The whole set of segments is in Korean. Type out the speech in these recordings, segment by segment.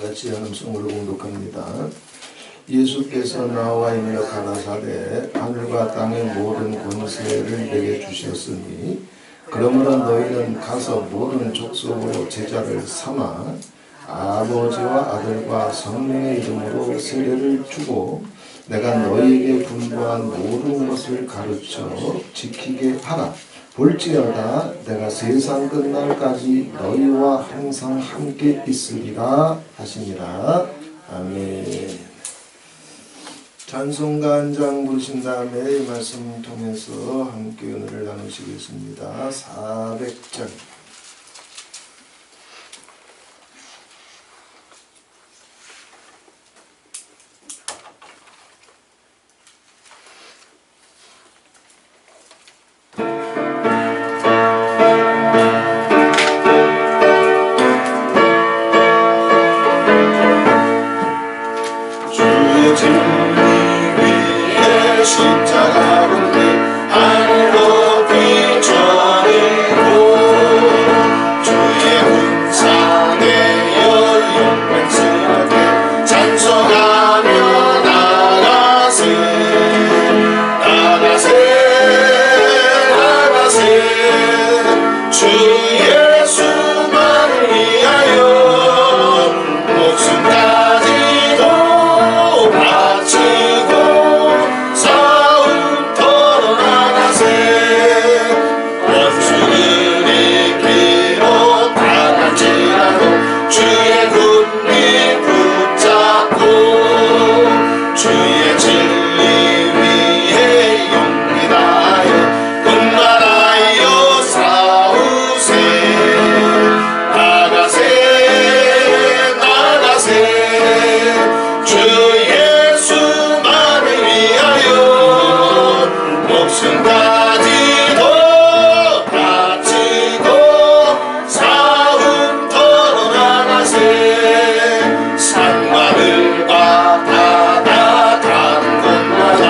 같이 함성으로 공독합니다. 예수께서 나와 있는 가라사대 하늘과 땅의 모든 권세를 내게 주셨으니 그러므로 너희는 가서 모든 족속으로 제자를 삼아 아버지와 아들과 성령의 이름으로 세례를 주고 내가 너희에게 분부한 모든 것을 가르쳐 지키게 하라. 볼지어다 내가 세상 끝날까지 너희와 항상 함께 있으리라 하시니라. 아멘. 찬송가 한 장 부르신 다음에 이 말씀 통해서 함께 은혜를 나누시겠습니다. 400장. 십자가 군대 하늘로 뛰쳐내고 주의 군사 내어 영광스럽게 찬송하며 나가세 주 예수만을 위하여 목숨까지도 바치고 주의 군비 붙잡고 주의 진리 위에 용기 다하여 분만하여 싸우세 나가세 주 예수만을 위하여 목숨까지도 바치고 산마늘과 바다 다른 곳마다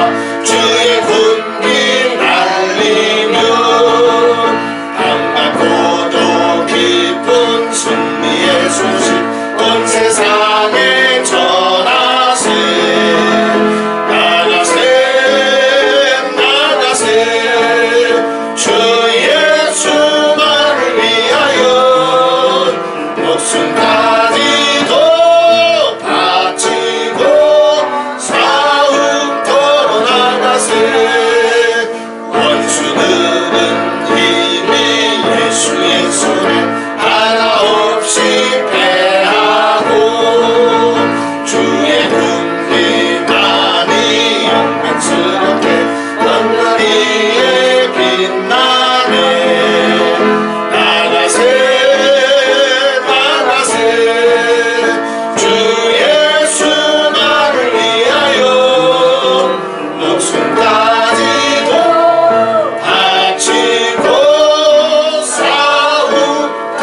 주의 군기 날리며 반갑고도 기쁜 승리의 소식 온 세상에 전하세 나가세 주 예수만을 위하여 목숨까지도 원수들은 이미 예수의 손에 하나 없이 패하고 주의 군기만이 영광스럽게 널널이에 빛나네 나가세 주 예수만을 위하여 목숨까지도 바치고 싸우도록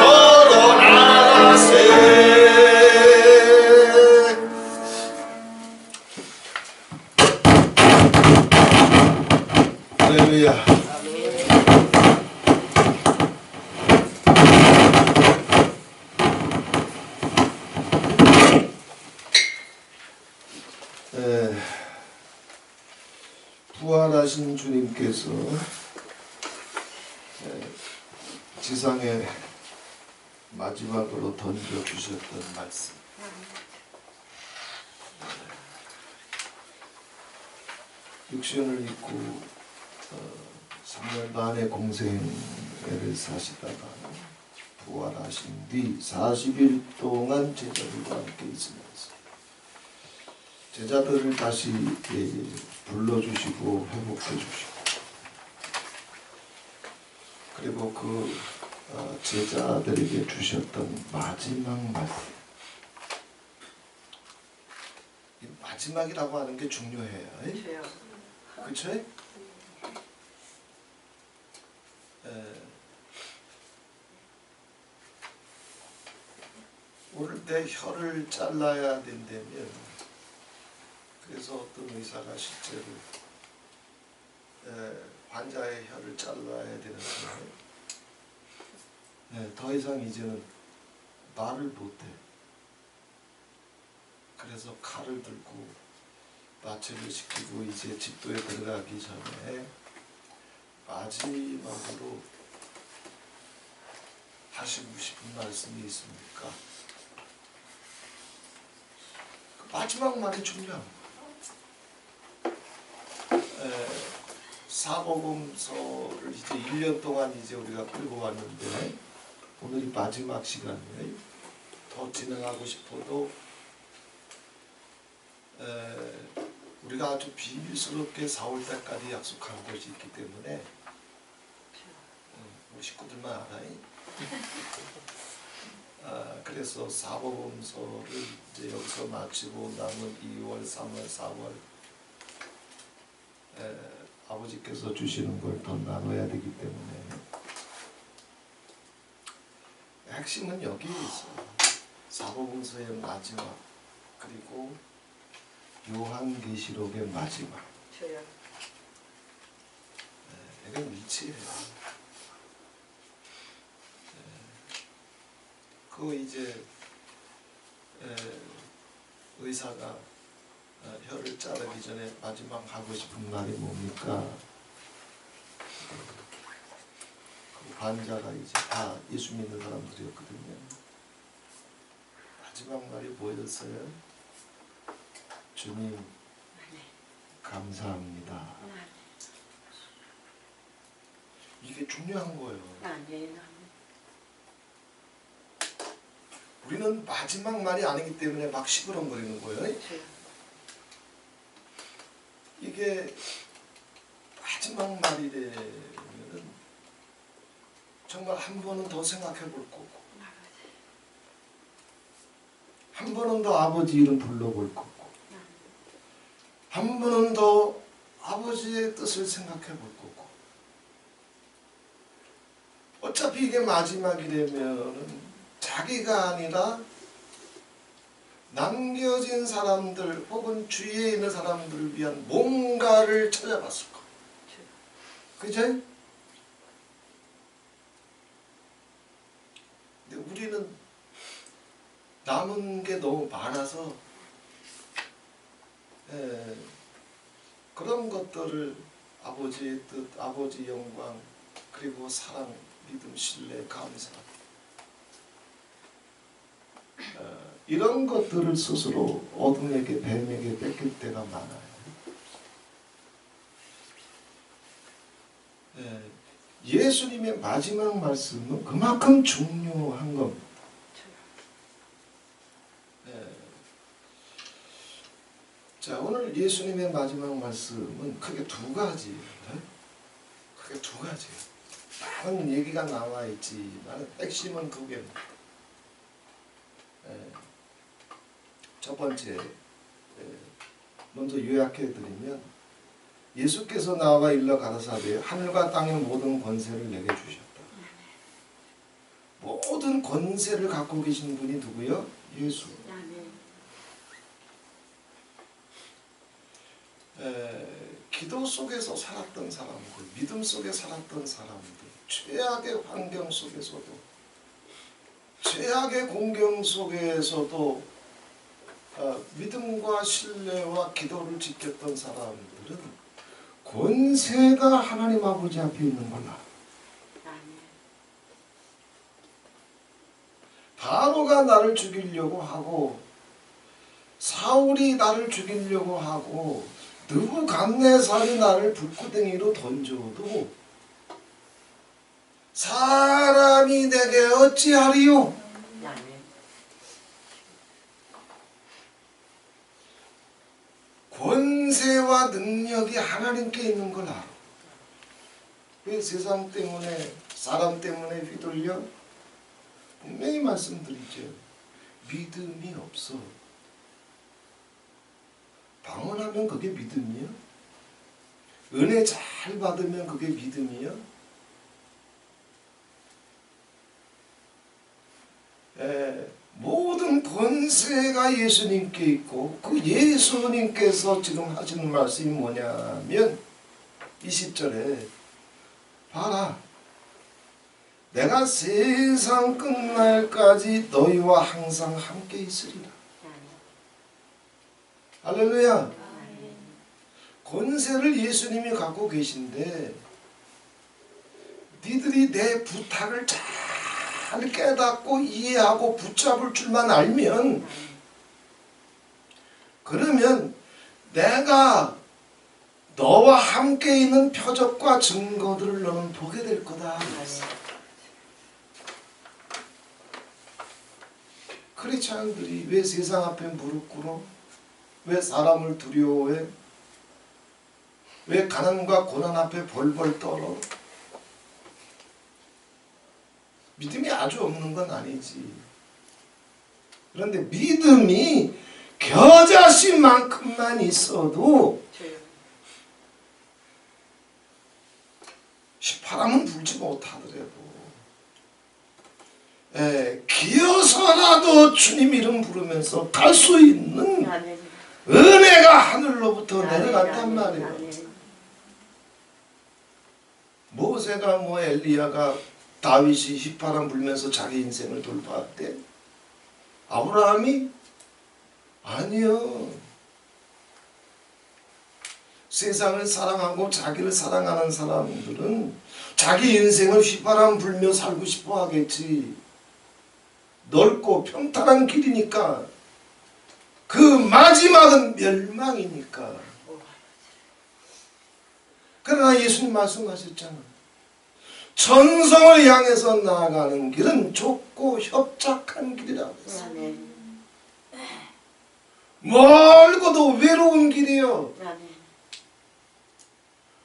나가세. 할렐루야. 부활하신 주님께서 지상에 마지막으로 던져주셨던 말씀, 육신을 입고 3년 반의 공생애를 사시다가 부활하신 뒤 40일 동안 제자들과 함께 있으면서 제자들을 다시 불러주시고 회복해 주시고, 그리고 그 제자들에게 주셨던 마지막 말씀, 이 마지막이라고 하는 게 중요해요. 그렇죠? 오늘 내 혀를 잘라야 된다면, 그래서 어떤 의사가 실제로 환자의 혀를 잘라야 되는데 더 이상 이제는 말을 못해. 그래서 칼을 들고 마취를 시키고 이제 집도에 들어가기 전에 마지막으로 하시고 싶은 말씀이 있습니까? 그 마지막 말이 중요한 거예요. 사복음서를 이제 1년 동안 이제 우리가 끌고 왔는데 오늘이 마지막 시간이에요. 더 진행하고 싶어도 우리가 아주 비밀스럽게 4월 때까지 약속한 것이 있기 때문에 우리 식구들만 알아요. 그래서 사복음서를 이제 여기서 마치고 남은 2월, 3월, 4월 아버지께서 주시는 걸 더 나눠야 되기 때문에 핵심은 여기에 있어요. 사복음서의 마지막 그리고 요한계시록의 마지막. 이게 일치해요. 그 이제 의사가 혀를 자르기 전에 마지막 하고 싶은 말이 뭡니까? 그 환자가 이제 다 예수 믿는 사람들이었거든요. 마지막 말이 뭐였어요? 주님 감사합니다. 이게 중요한 거예요. 우리는 마지막 말이 아니기 때문에 막 시끄렁거리는 거예요. 이게 마지막 말이라면 정말 한 번은 더 생각해 볼 거고 한 번은 더 아버지 이름 불러볼 거고 한 번은 더 아버지의 뜻을 생각해 볼 거고 어차피 이게 마지막이라면 자기가 아니라 남겨진 사람들 혹은 주위에 있는 사람들을 위한 뭔가를 찾아봤을 거예요. 그죠? 근데 우리는 남은 게 너무 많아서 그런 것들을 아버지의 뜻, 아버지 영광, 그리고 사랑, 믿음, 신뢰, 감사 이런 것들을 스스로 어둠에게 뱀에게 뺏길 때가 많아요. 예수님의 마지막 말씀은 그만큼 중요한 겁니다. 자, 오늘 예수님의 마지막 말씀은 크게 두 가지예요. 크게 두 가지예요. 많은 얘기가 나와 있지만 핵심은 그게입니다. 첫 번째, 먼저 요약해 드리면 예수께서 나와 일러 가라사대 하늘과 땅의 모든 권세를 내게 주셨다. 모든 권세를 갖고 계신 분이 누구요? 예수. 기도 속에서 살았던 사람들, 믿음 속에 살았던 사람들, 최악의 환경 속에서도, 최악의 공경 속에서도 믿음과 신뢰와 기도를 지켰던 사람들은 권세가 하나님 아버지 앞에 있는 거다. 바로가 나를 죽이려고 하고 사울이 나를 죽이려고 하고 느부갓네살이 나를 불구덩이로 던져도 사람이 내게 어찌하리요? 권세와 능력이 하나님께 있는 걸 알아. 왜 세상 때문에 사람 때문에 휘둘려? 분명히 말씀드리죠. 믿음이 없어. 방언하면 그게 믿음이야? 은혜 잘 받으면 그게 믿음이야? 모든 권세가 예수님께 있고 그 예수님께서 지금 하시는 말씀이 뭐냐면 20절에 봐라 내가 세상 끝날까지 너희와 항상 함께 있으리라. 할렐루야. 권세를 예수님이 갖고 계신데 니들이 내 부탁을 잘 깨닫고 이해하고 붙잡을 줄만 알면, 그러면 내가 너와 함께 있는 표적과 증거들을 너는 보게 될 거다. 크리스찬들이 왜 세상 앞에 무릎 꿇어? 왜 사람을 두려워해? 왜 가난과 고난 앞에 벌벌 떨어? 믿음이 아주 없는 건 아니지. 그런데 믿음이 겨자씨만큼만 있어도 휘파람은 불지 못하더라도 기어서라도 주님 이름 부르면서 갈 수 있는 은혜가 하늘로부터 내려갔단 말이에요. 모세가 엘리야가 다윗이 휘파람 불면서 자기 인생을 돌파했대? 아브라함이? 아니요. 세상을 사랑하고 자기를 사랑하는 사람들은 자기 인생을 휘파람 불며 살고 싶어 하겠지. 넓고 평탄한 길이니까. 그 마지막은 멸망이니까. 그러나 예수님 말씀하셨잖아. 천성을 향해서 나아가는 길은 좁고 협착한 길이라고 했어요. 멀고도 외로운 길이요.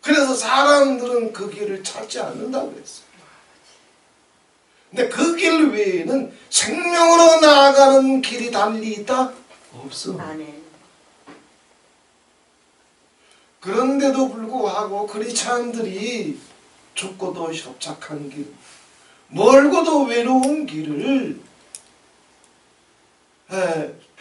그래서 사람들은 그 길을 찾지 않는다고 했어요. 근데 그 길 외에는 생명으로 나아가는 길이 달리 있다? 없어. 그런데도 불구하고 크리스찬들이 좁고도 협착한 길, 멀고도 외로운 길을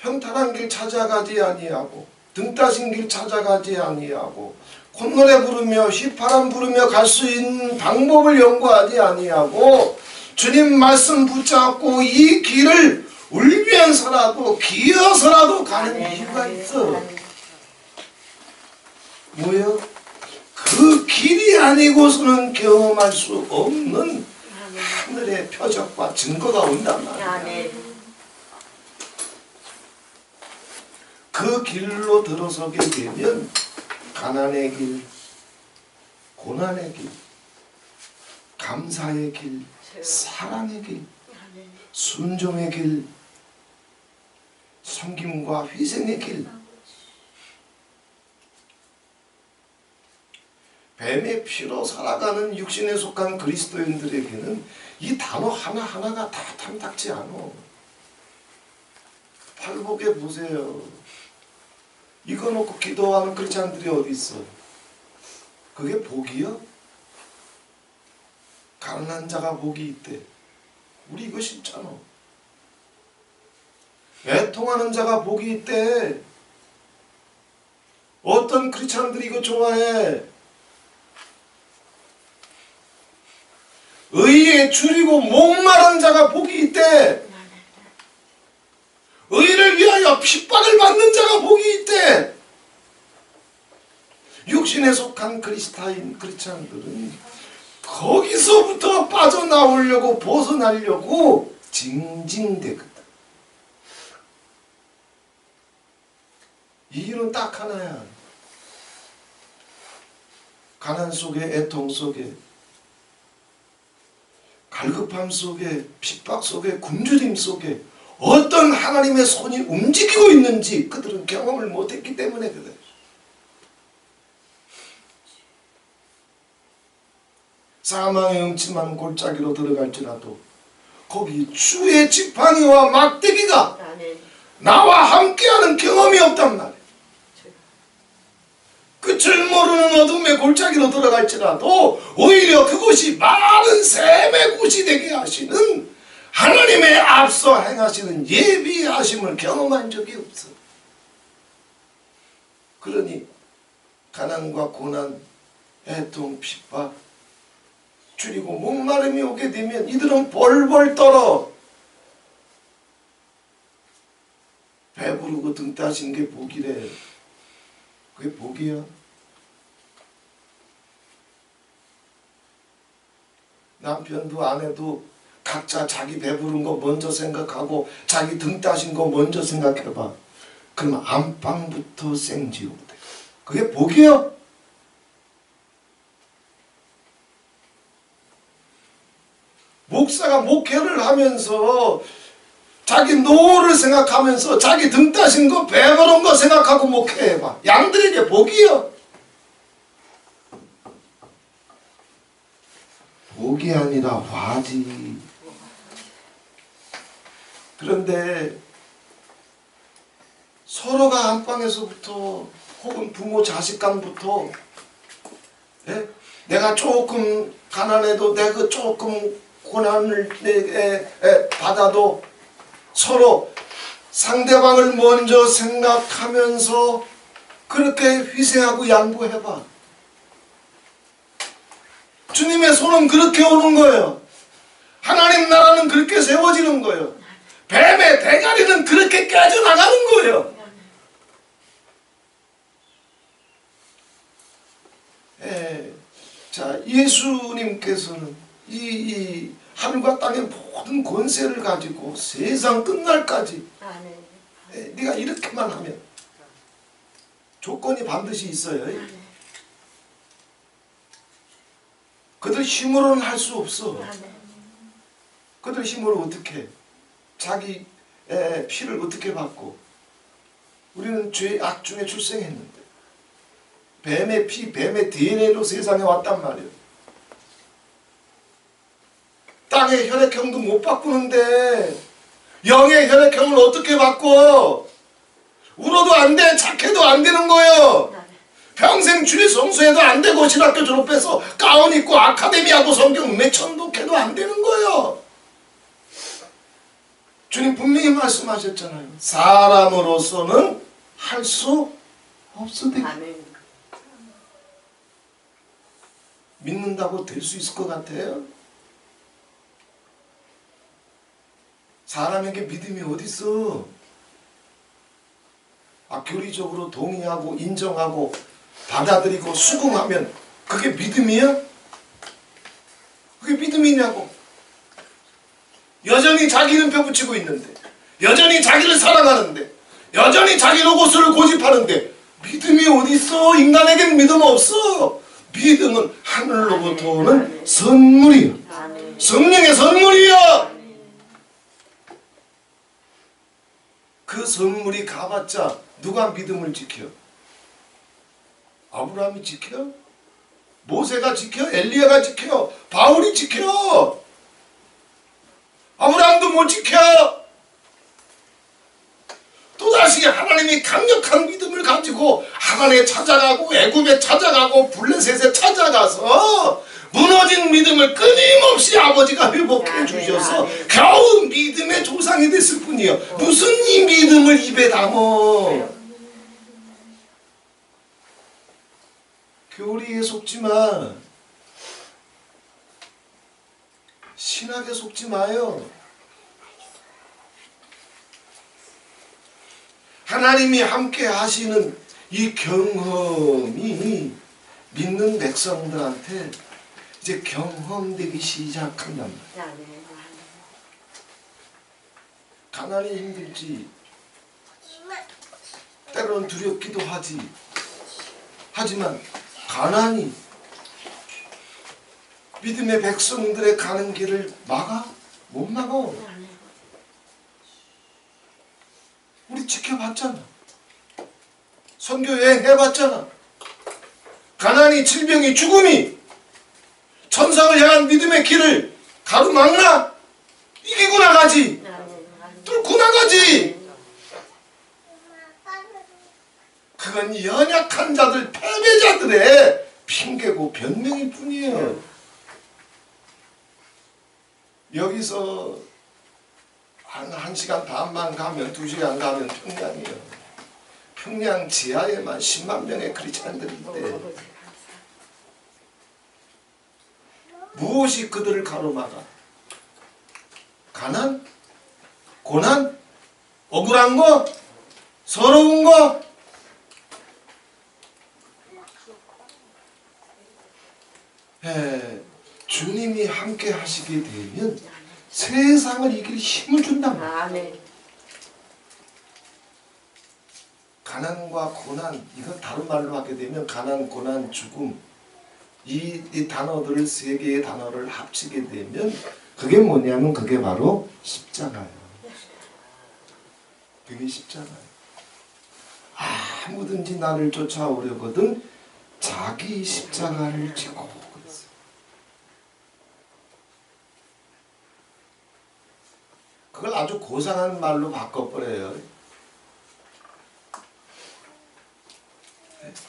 평탄한 길 찾아가지 아니하고 등 따신 길 찾아가지 아니하고 콧노래 부르며 휘파람 부르며 갈 수 있는 방법을 연구하지 아니하고 주님 말씀 붙잡고 이 길을 울면서라도 기어서라도 가는 이유가 있어. 뭐요? 그 길이 아니고서는 경험할 수 없는 하늘의 표적과 증거가 온단 말이야. 그 길로 들어서게 되면 가난의 길, 고난의 길, 감사의 길, 사랑의 길, 순종의 길, 섬김과 희생의 길, 뱀의 피로 살아가는 육신에 속한 그리스도인들에게는 이 단어 하나하나가 다 탐탁지 않아. 팔복에 보세요. 이거 놓고 기도하는 크리스찬들이 어디 있어? 그게 복이요? 가난한 자가 복이 있대. 우리 이거 싫잖아. 애통하는 자가 복이 있대. 어떤 크리스찬들이 이거 좋아해. 의에 줄이고 목마른 자가 복이 있대. 의를 위하여 핍박을 받는 자가 복이 있대. 육신에 속한 크리스찬들은 거기서부터 빠져나오려고 벗어나려고 징징대거든. 이유는 딱 하나야. 가난 속에, 애통 속에, 갈급함 속에, 핍박 속에, 굶주림 속에 어떤 하나님의 손이 움직이고 있는지 그들은 경험을 못했기 때문에 그래. 사망의 음침한 골짜기로 들어갈지라도 거기 주의 지팡이와 막대기가 나와 함께하는 경험이 없단 말이에요. 끝을 모르는 어둠의 골짜기로 들어갈지라도 오히려 그곳이 많은 샘의 곳이 되게 하시는 하나님의 앞서 행하시는 예비하심을 경험한 적이 없어. 그러니 가난과 고난, 애통, 핍박, 줄이고 목마름이 오게 되면 이들은 벌벌 떨어 배부르고 등 따신 게 복이래. 그게 복이야? 남편도 아내도 각자 자기 배부른 거 먼저 생각하고 자기 등 따신 거 먼저 생각해봐. 그럼 안방부터 생지옥 돼. 그게 복이야? 목사가 목회를 하면서 자기 노후를 생각하면서 자기 등 따신 거 배부른 거 생각하고 목회해봐. 양들에게 복이요. 복이 아니라 화지. 그런데 서로가 안방에서부터 혹은 부모 자식 간부터 내가 조금 가난해도 내가 조금 고난을 받아도 서로 상대방을 먼저 생각하면서 그렇게 희생하고 양보해봐. 주님의 손은 그렇게 오는 거예요. 하나님 나라는 그렇게 세워지는 거예요. 뱀의 대가리는 그렇게 깨져나가는 거예요. 자, 예수님께서는 이 하늘과 땅의 모든 권세를 가지고 세상 끝날까지 네가 이렇게만 하면, 조건이 반드시 있어요. 그들 힘으로는 할 수 없어. 그들 힘으로 어떻게 해? 자기 피를 어떻게 받고? 우리는 죄 악 중에 출생했는데 뱀의 피, 뱀의 DNA로 세상에 왔단 말이에요. 땅의 혈액형도 못 바꾸는데 영의 혈액형을 어떻게 바꿔? 울어도 안 돼, 착해도 안 되는 거예요. 평생 주일 성수해도 안 되고 신학교 졸업해서 가운 입고 아카데미 하고 성경 매천독해도 안 되는 거예요. 주님 분명히 말씀하셨잖아요. 사람으로서는 할 수 없으되. 믿는다고 될 수 있을 것 같아요? 사람에게 믿음이 어디 있어? 교리적으로 동의하고 인정하고 받아들이고 수긍하면 그게 믿음이야? 그게 믿음이냐고. 여전히 자기는 펴붙이고 있는데, 여전히 자기를 사랑하는데, 여전히 자기 로고스를 고집하는데 믿음이 어디 있어? 인간에겐 믿음 없어. 믿음은 하늘로부터 오는 선물이야. 성령의 선물이야. 그 선물이 가봤자 누가 믿음을 지켜? 아브라함이 지켜? 모세가 지켜? 엘리야가 지켜? 바울이 지켜? 아브라함도 못 지켜. 또다시 하나님이 강력한 믿음을 가지고 하나님에 찾아가고 애굽에 찾아가고 블레셋에 찾아가서 무너진 믿음을 끊임없이 아버지가 회복해 주셔서 겨우 믿음의 조상이 됐을 뿐이에요. 무슨 이 믿음을 입에 담어. 교리에 속지 마. 신학에 속지 마요. 하나님이 함께 하시는 이 경험이 믿는 백성들한테 이제 경험되기 시작한단 말이야. 가난이 힘들지. 때로는 두렵기도 하지. 하지만 가난이 믿음의 백성들의 가는 길을 막아? 못 막아. 우리 지켜봤잖아. 선교 여행 해봤잖아. 가난이, 질병이, 죽음이 천상을 향한 믿음의 길을 가로막나? 이기고 나가지. 뚫고 나가지. 그건 연약한 자들, 패배자들의 핑계고 변명일 뿐이에요. 여기서 한 1시간 반만 가면 2시간 가면 평양이에요. 평양 지하에만 10만 명의 크리스찬들이 있대. 무엇이 그들을 가로막아? 가난? 고난? 억울한 거? 서러운 거, 주님이 함께 하시게 되면 세상을 이길 힘을 준단 말이에요. 아멘. 가난과 고난, 이건 다른 말로 하게 되면 가난, 고난, 죽음, 이 단어들을 세 개의 단어를 합치게 되면 그게 뭐냐면 그게 바로 십자가예요. 그게 십자가예요. 아무든지 나를 쫓아오려거든 자기 십자가를 지고 그랬어요. 그걸 아주 고상한 말로 바꿔버려요.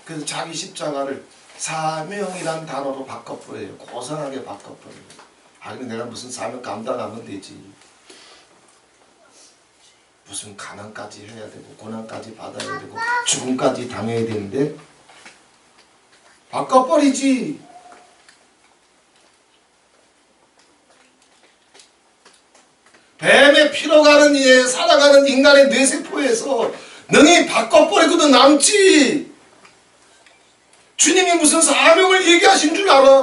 그래서 자기 십자가를 사명이란 단어로 바꿔버려요. 고상하게 바꿔버려요. 그럼 내가 무슨 사명 감당하면 되지. 무슨 가난까지 해야 되고 고난까지 받아야 되고 죽음까지 당해야 되는데 바꿔버리지. 뱀의 피로 가는 살아가는 인간의 뇌세포에서 능히 바꿔버리고도 남지. 주님이 무슨 사명을 얘기하신 줄 알아?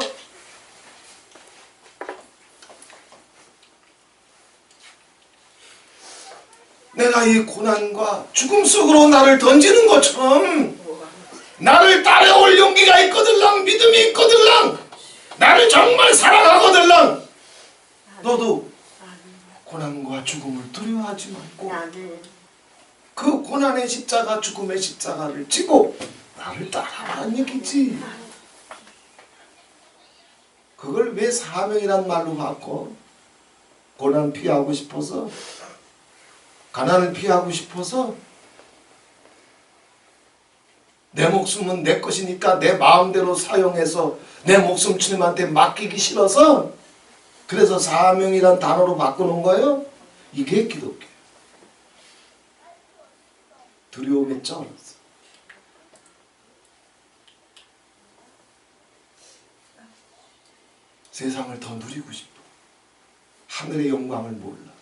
내가 이 고난과 죽음 속으로 나를 던지는 것처럼 나를 따라올 용기가 있거들랑 믿음이 있거들랑 나를 정말 사랑하거들랑 너도 고난과 죽음을 두려워하지 말고 그 고난의 십자가 죽음의 십자가를 지고 나를 따라와라는 얘기지. 그걸 왜 사명이란 말로 바꿔? 고난 피하고 싶어서? 가난을 피하고 싶어서? 내 목숨은 내 것이니까 내 마음대로 사용해서 내 목숨 주님한테 맡기기 싫어서? 그래서 사명이란 단어로 바꾸는 거예요? 이게 기독교. 두려움에 쩔었어. 세상을 더 누리고 싶어. 하늘의 영광을 몰라.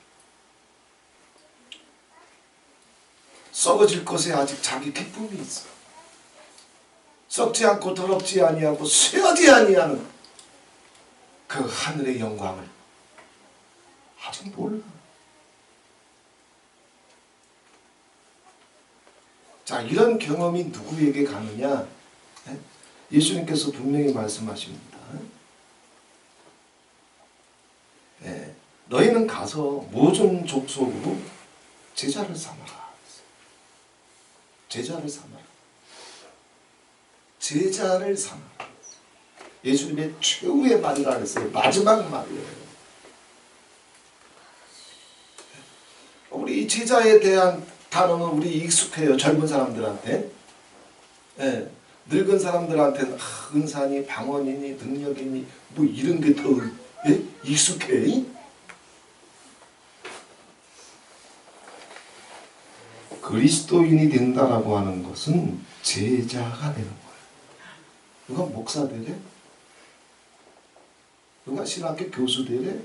썩어질 것에 아직 자기 기쁨이 있어. 썩지 않고 더럽지 아니하고 쇠하지 아니하는 그 하늘의 영광을 아직 몰라. 자, 이런 경험이 누구에게 가느냐? 예수님께서 분명히 말씀하십니다. 너희는 가서 모든 족속으로 제자를 삼아라. 제자를 삼아라. 제자를 삼아라. 예수님의 최후의 말이라 했어요. 마지막 말이에요. 우리 이 제자에 대한 단어는 우리 익숙해요. 젊은 사람들한테. 늙은 사람들한테는 은사니 방언이니 능력이니 뭐 이런 게 더 익숙해. 그리스도인이 된다라고 하는 것은 제자가 되는 거예요. 누가 목사 되래? 누가 신학교 교수 되래?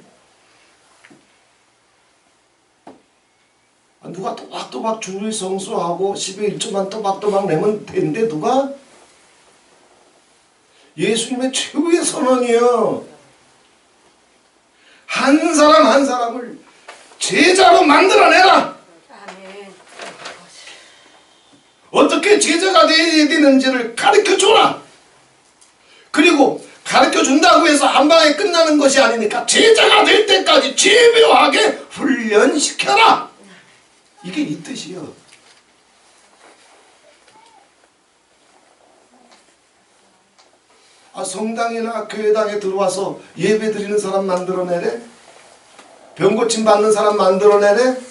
누가 또박또박 주를 성수하고 10의 1조만 또박또박 내면 되는데 누가? 예수님의 최후의 선언이요. 한 사람 한 사람을 제자로 만들어내라. 어떻게 제자가 되어야 되는지를 가르쳐줘라. 그리고 가르쳐준다고 해서 한 방에 끝나는 것이 아니니까 제자가 될 때까지 집요하게 훈련시켜라. 이게 이 뜻이요. 성당이나 교회당에 들어와서 예배 드리는 사람 만들어내래? 병 고침 받는 사람 만들어내래?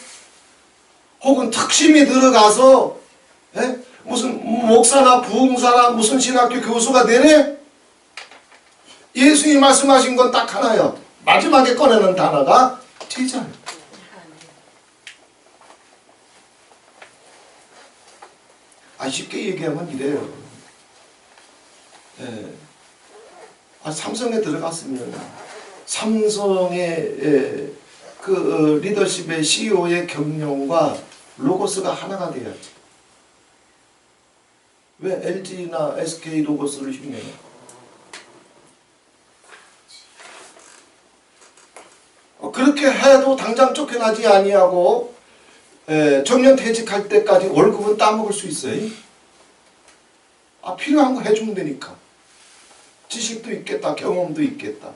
혹은 특심이 들어가서 무슨 목사나 부흥사나 무슨 신학교 교수가 되네? 예수님이 말씀하신 건 딱 하나요. 마지막에 꺼내는 단어가 제자예요. 쉽게 얘기하면 이래요. 삼성에 들어갔으면 삼성의 그 리더십의 CEO의 경영과 로고스가 하나가 돼야지. 왜 LG나 SK 로고스를 흉내요? 그렇게 해도 당장 쫓겨나지 아니하고 정년 퇴직할 때까지 월급은 따먹을 수 있어요. 필요한 거 해주면 되니까. 지식도 있겠다, 경험도 있겠다.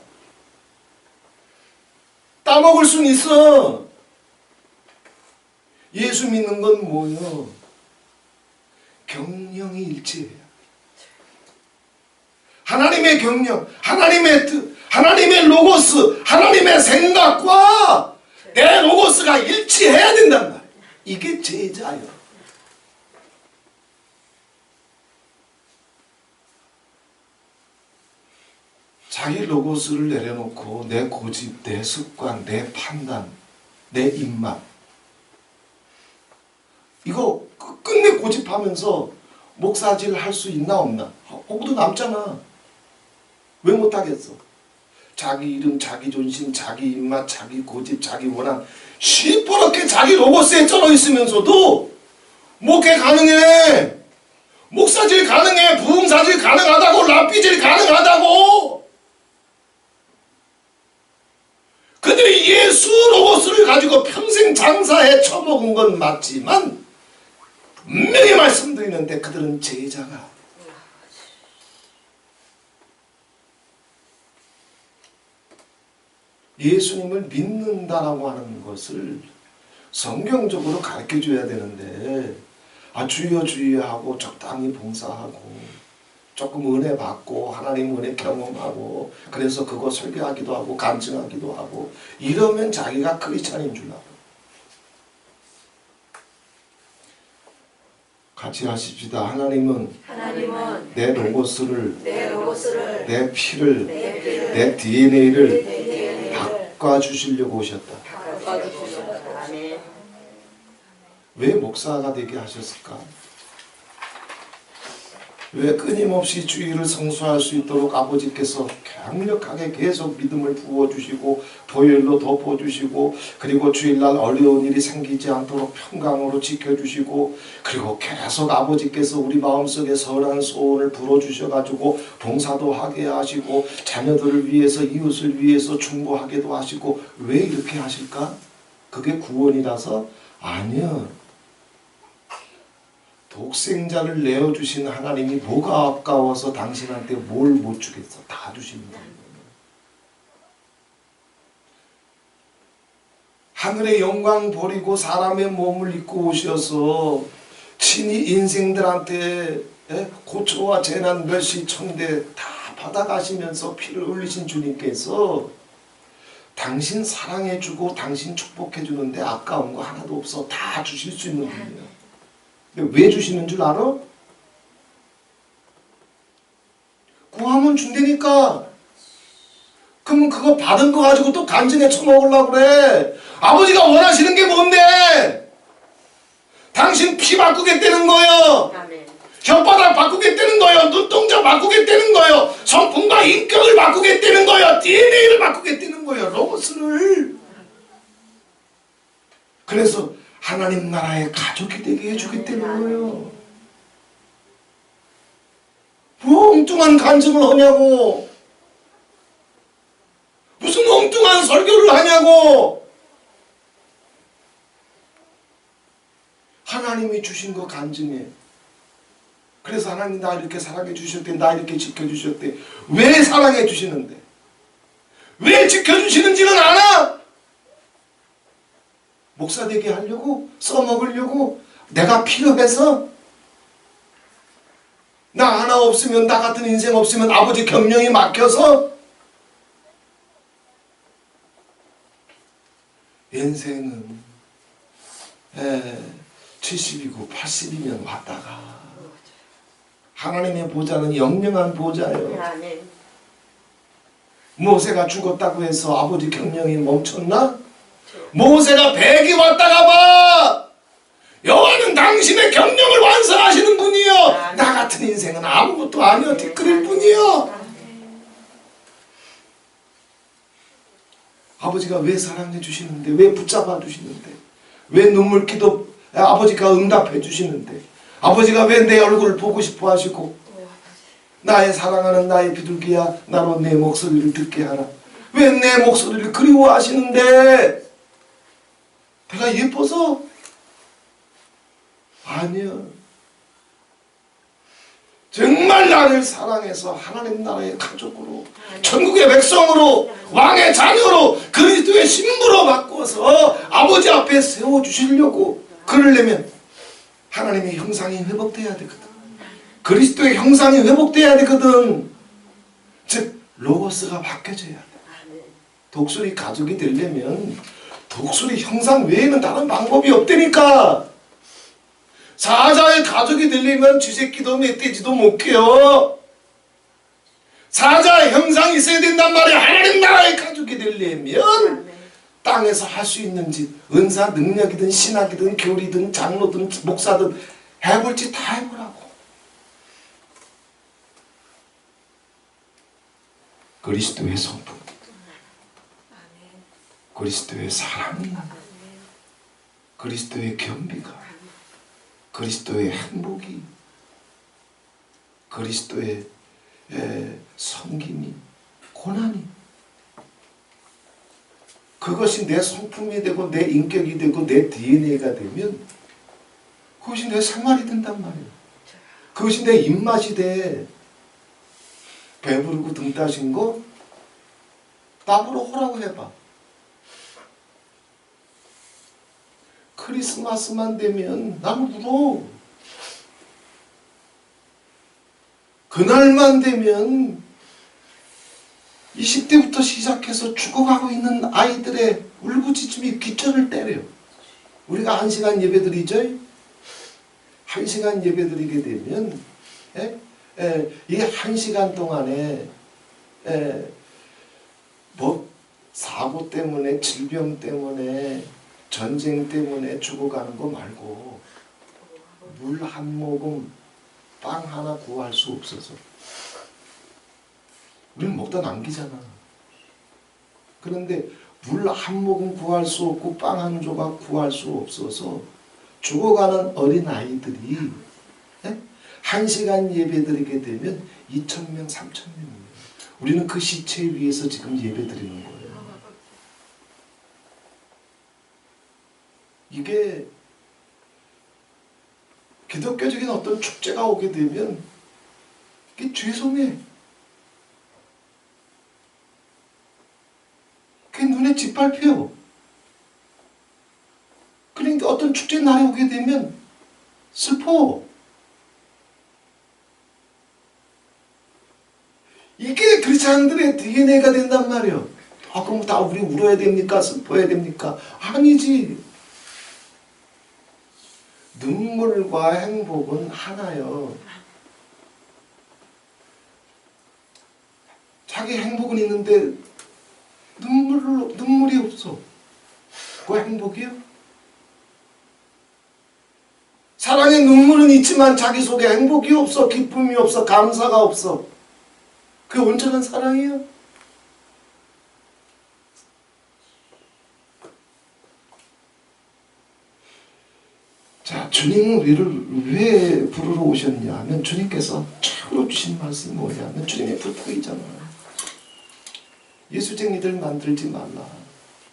따먹을 수는 있어. 예수 믿는 건 뭐요? 경영이 일치해야. 하나님의 경영, 하나님의 뜻, 하나님의 로고스, 하나님의 생각과 내 로고스가 일치해야 된단 말이야. 이게 제자예요. 자기 로고스를 내려놓고 내 고집, 내 습관, 내 판단, 내 입맛 이거 끝내 고집하면서 목사질 할 수 있나 없나? 거기도 남잖아. 왜 못하겠어? 자기 이름, 자기 존심, 자기 입맛, 자기 고집, 자기 원한 시퍼렇게 자기 로고스에 쩔어 있으면서도 목회 가능해, 목사질 가능해, 부흥사질 가능하다고, 랍비질 가능하다고. 근데 예수 로고스를 가지고 평생 장사해 처먹은 건 맞지만 분명히 말씀드리는데 그들은 제자가 예수님을 믿는다라고 하는 것을 성경적으로 가르쳐줘야 되는데 주여 주여 하고 적당히 봉사하고 조금 은혜 받고 하나님 은혜 경험하고 그래서 그거 설교하기도 하고 간증하기도 하고 이러면 자기가 크리스찬인 줄 알아. 같이 하십시다. 하나님은 내 로고스를, 내 피를, 내 DNA를 바꿔주시려고 오셨다. 왜 목사가 되게 하셨을까? 왜 끊임없이 주의를 성수할 수 있도록 아버지께서 강력하게 계속 믿음을 부어주시고 보혈로 덮어주시고 그리고 주일날 어려운 일이 생기지 않도록 평강으로 지켜주시고 그리고 계속 아버지께서 우리 마음속에 선한 소원을 불어주셔가지고 봉사도 하게 하시고 자녀들을 위해서 이웃을 위해서 중보하게도 하시고 왜 이렇게 하실까? 그게 구원이라서? 아니요. 독생자를 내어주신 하나님이 뭐가 아까워서 당신한테 뭘 못 주겠어? 다 주십니다. 하늘의 영광 버리고 사람의 몸을 입고 오셔서 친히 인생들한테 고초와 재난 멸시 천대 다 받아가시면서 피를 흘리신 주님께서 당신 사랑해주고 당신 축복해주는데 아까운 거 하나도 없어. 다 주실 수 있는 분이에요. 왜 주시는 줄 알아? 구하면 준다니까. 그럼 그거 받은 거 가지고 또 간증해 처먹으려고 그래. 아버지가 원하시는 게 뭔데? 당신 피 바꾸겠다는 거요. 혓바닥 바꾸겠다는 거요. 눈동자 바꾸겠다는 거요. 성품과 인격을 바꾸겠다는 거요. DNA를 바꾸겠다는 거요. 로고스를. 그래서 하나님 나라의 가족이 되게 해주겠다는 거예요. 뭐 엉뚱한 간증을 하냐고. 무슨 엉뚱한 설교를 하냐고. 하나님이 주신 거 간증해. 그래서 하나님 나 이렇게 사랑해 주셨대, 나 이렇게 지켜주셨대. 왜 사랑해 주시는데? 왜 지켜주시는지는 알아? 목사 되게 하려고? 써먹으려고? 내가 필요해서? 나 하나 없으면, 나 같은 인생 없으면 아버지 경영이 막혀서? 인생은 70이고 80이면 왔다가 하나님의 보좌는 영영한 보좌예요. 모세가 죽었다고 해서 아버지 경영이 멈췄나? 모세가 100이 왔다가 봐! 여호와는 당신의 경영을 완성하시는 분이요. 나 같은 인생은 아무것도 아니요. 뒷그릴 뿐이요. 아버지가 왜 사랑해 주시는데, 왜 붙잡아 주시는데, 왜 눈물기도 아버지가 응답해 주시는데, 아버지가 왜 내 얼굴을 보고 싶어 하시고 나의 사랑하는 나의 비둘기야 나로 내 목소리를 듣게 하라. 왜 내 목소리를 그리워하시는데? 내가 예뻐서? 아니요. 정말 나를 사랑해서 하나님 나라의 가족으로 천국의 백성으로 왕의 자녀로 그리스도의 신부로 바꿔서 아버지 앞에 세워주시려고 그러려면 하나님의 형상이 회복돼야 되거든. 그리스도의 형상이 회복돼야 되거든. 즉 로고스가 바뀌어져야 돼. 독수리 가족이 되려면 독수리 형상 외에는 다른 방법이 없다니까. 사자의 가족이 되려면 쥐새끼도 멧돼지도 못 키워. 사자의 형상이 있어야 된단 말이야. 하나님 나라의 가족이 되려면 땅에서 할 수 있는 짓, 은사, 능력이든 신학이든 교리든 장로든 목사든 해볼 짓 다 해보라고. 그리스도의 성품, 그리스도의 사랑이, 그리스도의 겸비가, 그리스도의 행복이, 그리스도의 섬김이, 고난이, 그것이 내 성품이 되고 내 인격이 되고 내 DNA가 되면 그것이 내 생활이 된단 말이에요. 그것이 내 입맛이 돼. 배부르고 등 따신 거 나보러 오라고 해봐. 크리스마스만 되면 나는 울어. 그날만 되면 20대부터 시작해서 죽어가고 있는 아이들의 울부짖음이 귀천을 때려요. 우리가 1시간 예배드리죠? 1시간 예배드리게 되면 이게 1시간 동안에 뭐 사고 때문에 질병 때문에 전쟁 때문에 죽어가는 거 말고 물 한 모금 빵 하나 구할 수 없어서 우리는 먹다 남기잖아. 그런데 물 한 모금 구할 수 없고 빵 한 조각 구할 수 없어서 죽어가는 어린아이들이 1시간 예배드리게 되면 2,000명, 3,000명이에요. 우리는 그 시체 위에서 지금 예배드리는 거예요. 이게 기독교적인 어떤 축제가 오게 되면 이게 죄송해. 그게 눈에 짓밟혀. 그러니까 어떤 축제 날이 오게 되면 슬퍼. 이게 크리스찬들의 DNA가 된단 말이에요. 그럼 다 우리 울어야 됩니까? 슬퍼야 됩니까? 아니지. 눈물과 행복은 하나요. 자기 행복은 있는데 눈물이 없어. 그거 행복이요? 사랑의 눈물은 있지만 자기 속에 행복이 없어. 기쁨이 없어. 감사가 없어. 그게 온전한 사랑이에요? 자, 주님은 우리를 왜 부르러 오셨냐 하면 주님께서 처음으로 주신 말씀이 뭐냐면 주님의 부탁이잖아요. 예수쟁이들 만들지 말라.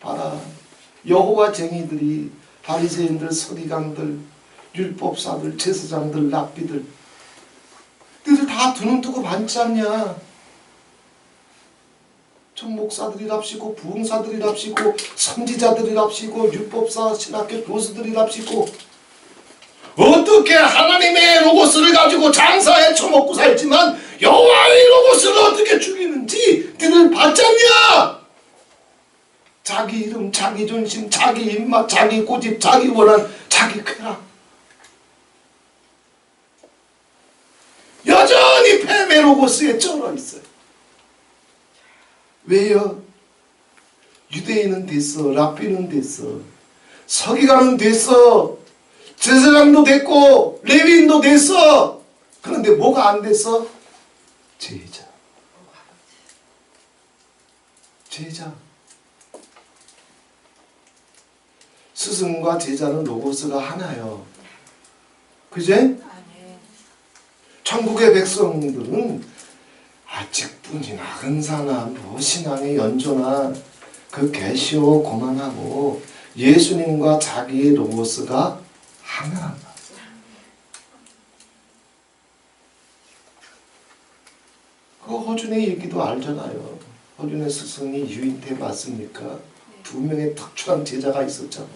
봐라. 여호와쟁이들이 바리새인들, 서기관들, 율법사들, 제사장들, 랍비들 너희들 다 두 눈 뜨고 반짝냐. 전 목사들이랍시고 부흥사들이랍시고 선지자들이랍시고 율법사, 신학교 교수들이랍시고 어떻게 하나님의 로고스를 가지고 장사해 처먹고 살지만 여호와의 로고스를 어떻게 죽이는지 너희들 봤잖냐. 자기 이름, 자기 존심, 자기 입맛, 자기 고집, 자기 원한, 자기 쾌락. 여전히 폐매 로고스에 쩔어 있어요. 왜요? 유대인은 됐어. 랍비는 됐어. 서기관은 됐어. 제사장도 됐고 레위인도 됐어. 그런데 뭐가 안 됐어? 제자. 제자. 스승과 제자는 로고스가 하나요. 그제? 천국의 백성들은 아직뿐이나 은사나 뭐 신앙의 연조나 그 개시오 그만하고 예수님과 자기의 로고스가 하나란 말이에요. 그 허준의 얘기도 알잖아요. 허준의 스승이 유인태 맞습니까? 두 명의 특출한 제자가 있었잖아.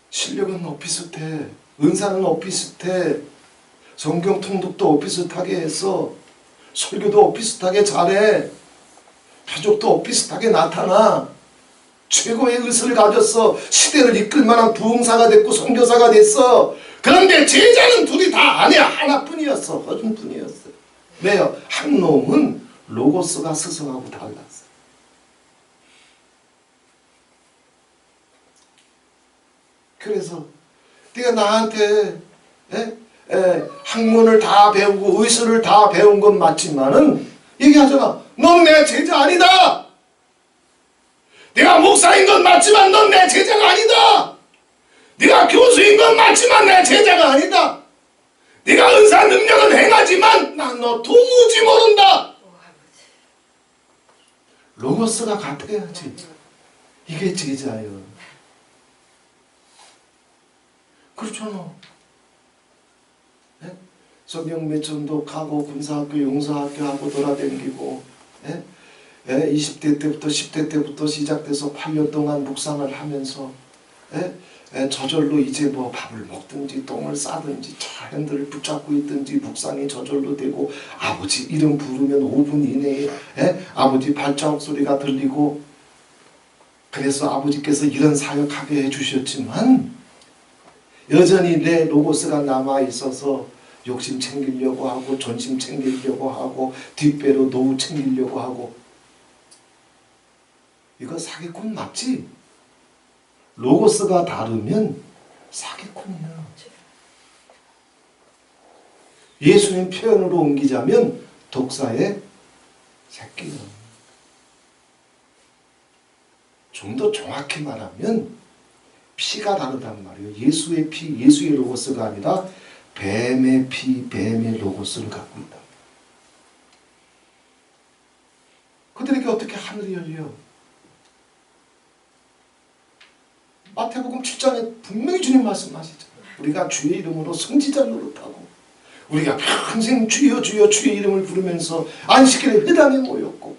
실력은 오피스텔, 은사는 오피스텔, 성경 통독도 오피스하게 해서 설교도 오피스하게 잘해, 표적도 오피스하게 나타나, 최고의 의술을 가졌어, 시대를 이끌 만한 부흥사가 됐고 선교사가 됐어. 그런데 제자는 둘이 다 아니야. 하나뿐이었어. 허준뿐이었어. 왜요? 한 놈은 로고스가 스승하고 달랐어. 그래서 네가 나한테 학문을 다 배우고 의술을 다 배운 건 맞지만은 얘기하잖아. 넌 내 제자 아니다. 네가 목사인 건 맞지만 넌 내 제자가 아니다. 네가 교수인 건 맞지만 내 제자가 아니다. 네가 은사 능력은 행하지만 난 너 도무지 모른다. 로고스가 같아야지. 이게 제자예요. 그렇잖아. 성경 매천도 가고 군사학교 용사학교 하고 돌아다니고 20대 때부터 10대 때부터 시작돼서 8년 동안 묵상을 하면서 저절로 이제 뭐 밥을 먹든지 똥을 싸든지 차 핸들을 붙잡고 있든지 묵상이 저절로 되고 아버지 이름 부르면 5분 이내에 아버지 발자국 소리가 들리고 그래서 아버지께서 이런 사역하게 해주셨지만 여전히 내 로고스가 남아있어서 욕심 챙기려고 하고 존심 챙기려고 하고 뒷배로 노후 챙기려고 하고 이거 사기꾼 맞지? 로고스가 다르면 사기꾼이야. 예수님 표현으로 옮기자면 독사의 새끼야. 좀 더 정확히 말하면 피가 다르단 말이에요. 예수의 피, 예수의 로고스가 아니라 뱀의 피, 뱀의 로고스를 갖고 있다. 그들에게 어떻게 하늘이 열려? 마태복음 7장에 분명히 주님 말씀하시죠. 우리가 주의 이름으로 선지자 노릇하고 우리가 평생 주여 주여 주의 이름을 부르면서 안식일에 회당에 모였고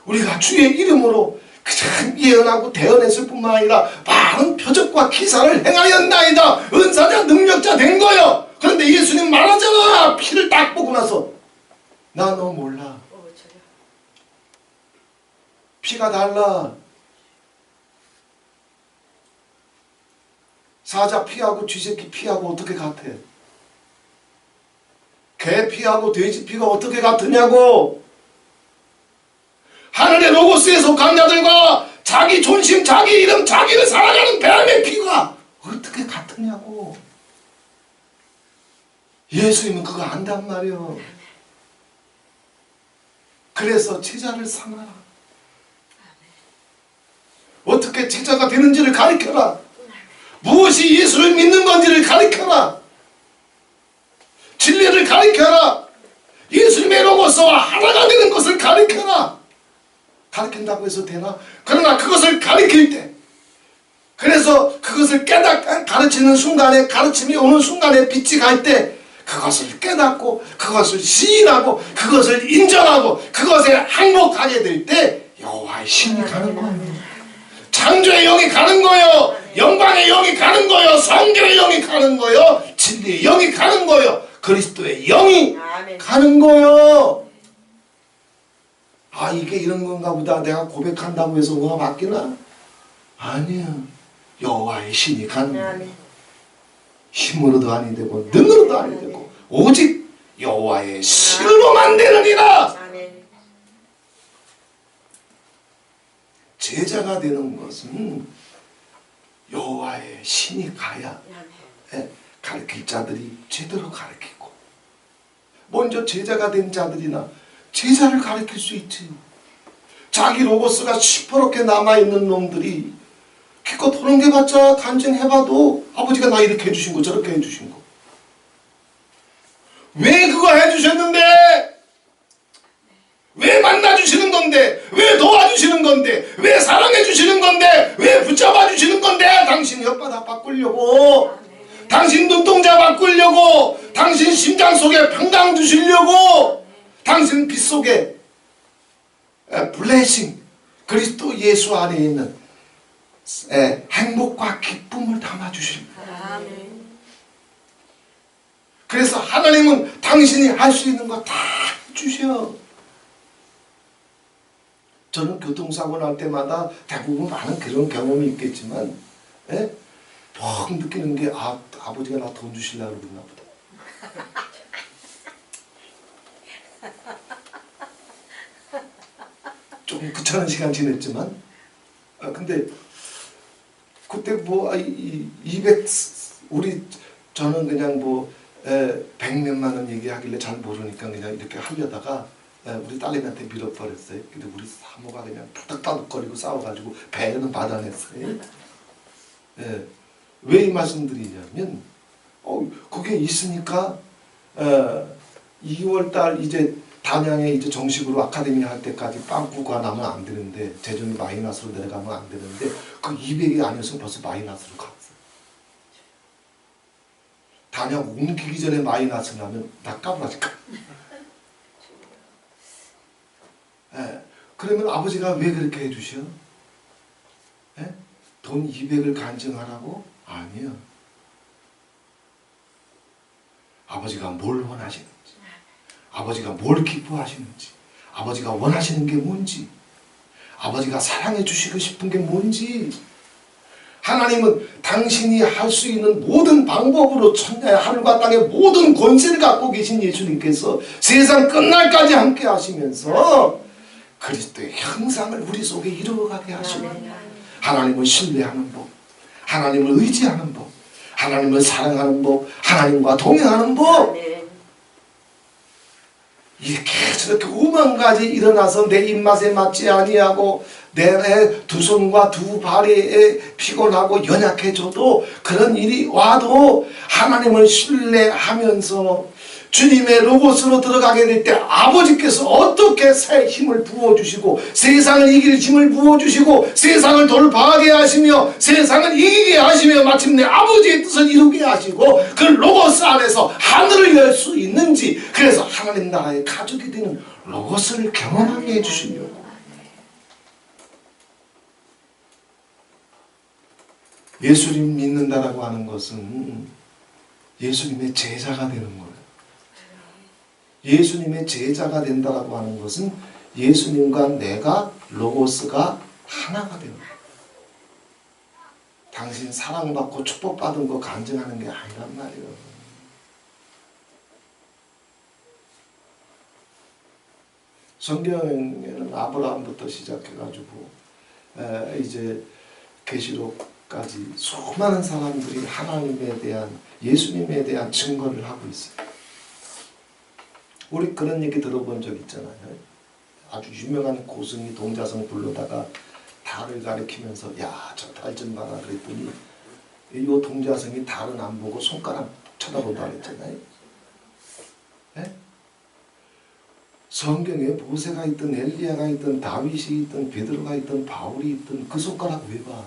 우리가 주의 이름으로 그냥 예언하고 대언했을 뿐만 아니라 많은 표적과 기사를 행하였나이다. 은사자 능력자 된 거요. 그런데 예수님 말하잖아. 피를 딱 보고 나서 나 너 몰라. 피가 달라. 사자 피하고 쥐새끼 피하고 어떻게 같아? 개 피하고 돼지 피가 어떻게 같으냐고. 하늘의 로고스에 속한 자들과 자기 존심, 자기 이름, 자기를 살아가는 뱀의 피가 어떻게 같으냐고. 예수님은 그거 안단 말이요. 그래서 제자를 삼아라. 어떻게 제자가 되는지를 가르쳐라. 무엇이 예수를 믿는 건지를 가르쳐라. 진리를 가르쳐라. 예수님의 로고스와 하나가 되는 것을 가르쳐라. 가르친다고 해서 되나? 그러나 그것을 가르칠 때 그래서 그것을 가르치는 순간에 가르침이 오는 순간에 빛이 갈 때 그것을 깨닫고 그것을 시인하고 그것을 인정하고 그것에 항복하게 될 때 여호와의 신이 가는 거예요. 창조의 영이 가는 거예요. 영광의 영이 가는 거예요. 성결의 영이 가는 거예요. 진리의 영이 가는 거예요. 그리스도의 영이 가는 거예요. 아 이게 이런 건가 보다. 내가 고백한다고 해서 뭐가 바뀌나? 아니야. 여호와의 신이 가는 거예요. 힘으로도 아니 되고 능으로도 아니 되고 오직 여호와의 신으로만 되느니라. 제자가 되는 것은 여호와의 신이 가야 가르칠 자들이 제대로 가르치고 먼저 제자가 된 자들이나 제자를 가르칠 수 있지. 자기 로고스가 시퍼렇게 남아있는 놈들이 기껏 호롱대봤자 간증해봐도 아버지가 나 이렇게 해주신 거 저렇게 해주신 거 해주셨는데, 왜 만나주시는 건데, 왜 도와주시는 건데, 왜 사랑해주시는 건데, 왜 붙잡아주시는 건데, 당신 혓바닥 바꾸려고, 당신 눈동자 바꾸려고, 당신 심장 속에 평강 주시려고, 당신 빛 속에 블레싱, 그리스도 예수 안에 있는 행복과 기쁨을 담아주십니다. 그래서 하나님은 당신이 할 수 있는 거 다 해주셔. 저는 교통사고 날 때마다 대부분 많은 그런 경험이 있겠지만, 퍽 느끼는 게, 아버지가 나 돈 주시려고 그러나 보다. 조금 귀찮은 시간 지냈지만, 근데 그때 뭐 200, 저는 그냥 뭐 100몇만 원 얘기하길래 잘 모르니까 그냥 이렇게 하려다가 우리 딸내미한테 밀어버렸어요. 근데 우리 사모가 그냥 따닥따닥거리고 싸워가지고 배는 받아냈어요. 왜 이 말씀드리냐면, 그게 있으니까 2월달 이제 단양에 이제 정식으로 아카데미 할 때까지 빵꾸가 나면 안 되는데, 재정이 마이너스로 내려가면 안 되는데, 그 200이 아니었으면 벌써 마이너스로 갔어요. 단양 옮기기 전에 마이너스 나면 나 까불어질까? 그러면 아버지가 왜 그렇게 해주셔? 돈 200을 간증하라고? 아니요. 아버지가 뭘 원하시는지, 아버지가 뭘 기뻐하시는지, 아버지가 원하시는 게 뭔지, 아버지가 사랑해 주시고 싶은 게 뭔지. 하나님은 당신이 할 수 있는 모든 방법으로 하늘과 땅의 모든 권세를 갖고 계신 예수님께서 세상 끝날까지 함께 하시면서 그리스도의 형상을 우리 속에 이루어가게 하시고, 하나님을 신뢰하는 법, 하나님을 의지하는 법, 하나님을 사랑하는 법, 하나님과 동행하는 법, 이렇게 저렇게 5만 가지 일어나서 내 입맛에 맞지 아니하고 내 두 손과 두 발이 피곤하고 연약해져도, 그런 일이 와도 하나님을 신뢰하면서 주님의 로고스로 들어가게 될 때 아버지께서 어떻게 새 힘을 부어주시고, 세상을 이길 힘을 부어주시고, 세상을 돌파하게 하시며 세상을 이기게 하시며 마침내 아버지의 뜻을 이루게 하시고, 그 로고스 안에서 하늘을 열 수 있는지, 그래서 하나님 나라의 가족이 되는 로고스를 경험하게 해주시려고. 예수님 믿는다라고 하는 것은 예수님의 제자가 되는 거예요. 예수님의 제자가 된다라고 하는 것은 예수님과 내가, 로고스가 하나가 되는 거예요. 당신 사랑받고 축복받은 거 간증하는 게 아니란 말이에요. 성경에는 아브라함부터 시작해가지고 이제 계시록까지 수많은 사람들이 하나님에 대한, 예수님에 대한 증거를 하고 있어요. 우리 그런 얘기 들어본 적 있잖아요. 아주 유명한 고승이 동자성 불러다가 달을 가리키면서, 야, 저 달 좀 봐라 그랬더니 이 동자성이 달은 안 보고 손가락 쳐다본다 그랬잖아요. 성경에 모세가 있든 엘리야가 있든 다윗이 있든 베드로가 있든 바울이 있든 그 손가락 왜 봐?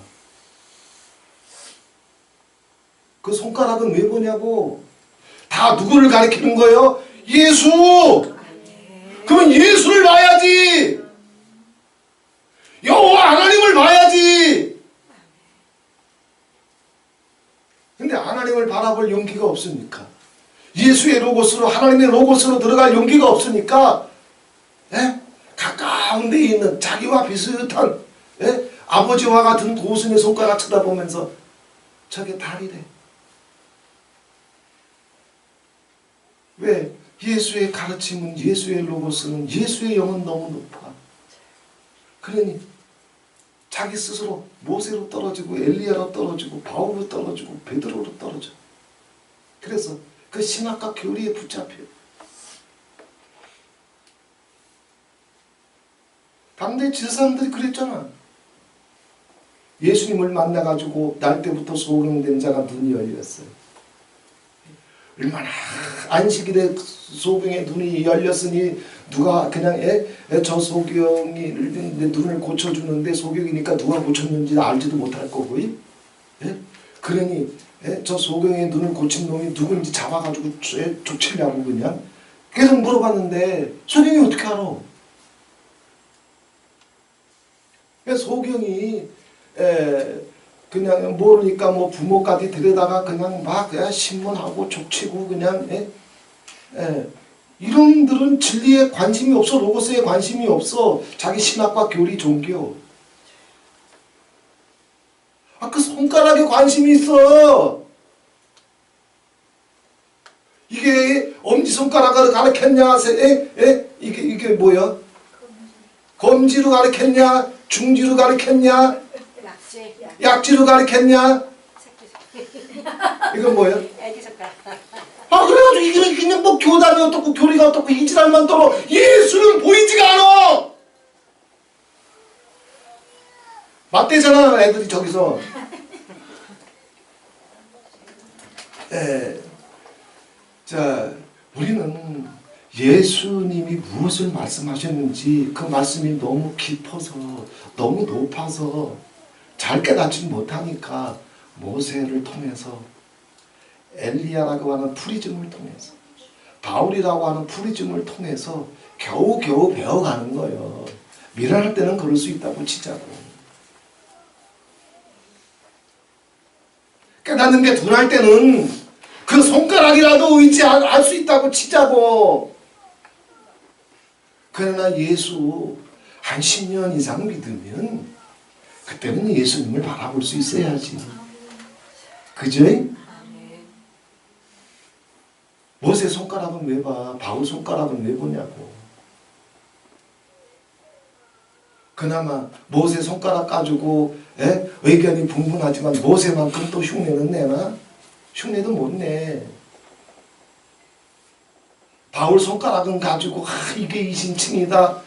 그 손가락은 왜 보냐고. 다 누구를 가리키는 거예요? 예수! 그러면 예수를 봐야지. 여호와 하나님을 봐야지. 근데 하나님을 바라볼 용기가 없으니까, 예수의 로고스로, 하나님의 로고스로 들어갈 용기가 없으니까, 가까운 데 있는 자기와 비슷한 아버지와 같은 고승의 손가락 쳐다보면서 저게 달이래. 왜? 예수의 가르침은, 예수의 로고스는, 예수의 영은 너무 높아. 그러니 자기 스스로 모세로 떨어지고 엘리야로 떨어지고 바울로 떨어지고 베드로로 떨어져. 그래서 그 신학과 교리에 붙잡혀요. 당대 지사람들이 그랬잖아. 예수님을 만나가지고 날 때부터 소경된 자가 눈이 열렸어요. 얼마나 안식일에 소경의 눈이 열렸으니 누가 그냥 저 소경이 내 눈을 고쳐주는데 소경이니까 누가 고쳤는지 알지도 못할 거고 그러니 저 소경의 눈을 고친 놈이 누군지 잡아가지고 쫓으려고 그냥 계속 물어봤는데 소경이 어떻게 알아? 소경이 그냥 모르니까 뭐 부모까지 데려다가 그냥 막 신문하고 족치고 그냥 이놈들은 진리에 관심이 없어. 로고스에 관심이 없어. 자기 신학과 교리 종교. 그 손가락에 관심이 있어. 이게 엄지손가락을 가르쳤냐? 이게 뭐야? 검지로 가르쳤냐? 중지로 가르쳤냐? 약지로 가르쳤냐? 이건 뭐야? 그래가지고 이게 그냥 뭐 교단이 어떻고 교리가 어떻고 이 지랄만 떨어. 예수는 보이지가 않아. 맞대잖아 애들이 저기서. 자, 우리는 예수님이 무엇을 말씀하셨는지 그 말씀이 너무 깊어서 너무 높아서 잘 깨닫지 못하니까 모세를 통해서 엘리야라고 하는 프리즘을 통해서 바울이라고 하는 프리즘을 통해서 겨우겨우 배워가는 거예요. 미련할 때는 그럴 수 있다고 치자고. 깨닫는 게 둔할 때는 그 손가락이라도 알 수 있다고 치자고. 그러나 예수 한 10년 이상 믿으면 그때는 예수님을 바라볼 수 있어야지. 그죠? 모세 손가락은 왜 봐? 바울 손가락은 왜 보냐고. 그나마 모세 손가락 가지고 의견이 분분하지만 모세만큼 또 흉내는 내나? 흉내도 못 내. 바울 손가락은 가지고 이게 이신칭이다.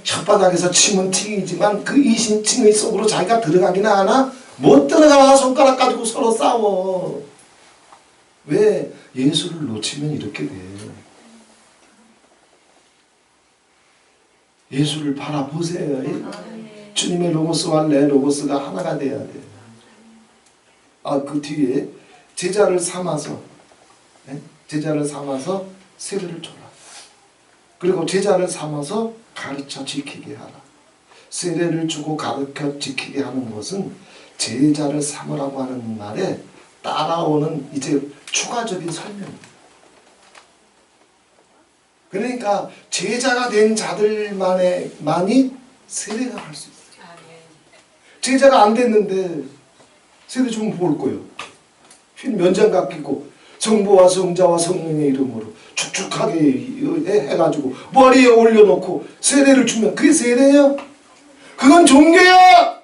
혓바닥에서 침은 튀기지만 그 이신칭의 속으로 자기가 들어가긴 하나? 못 들어가. 손가락 가지고 서로 싸워. 왜? 예수를 놓치면 이렇게 돼. 예수를 바라보세요. 주님의 로고스와 내 로고스가 하나가 돼야 돼. 그 뒤에 제자를 삼아서 세례를 줘라. 그리고 제자를 삼아서 가르쳐 지키게 하라. 세례를 주고 가르쳐 지키게 하는 것은 제자를 삼으라고 하는 말에 따라오는 이제 추가적인 설명입니다. 그러니까 제자가 된 자들만이 세례가 할 수 있어요. 제자가 안 됐는데 세례 주면 뭘 거예요? 흰 면장갑 끼고 성부와 성자와 성령의 이름으로 축축하게 해가지고 머리에 올려놓고 세례를 주면 그게 세례예요? 그건 종교야.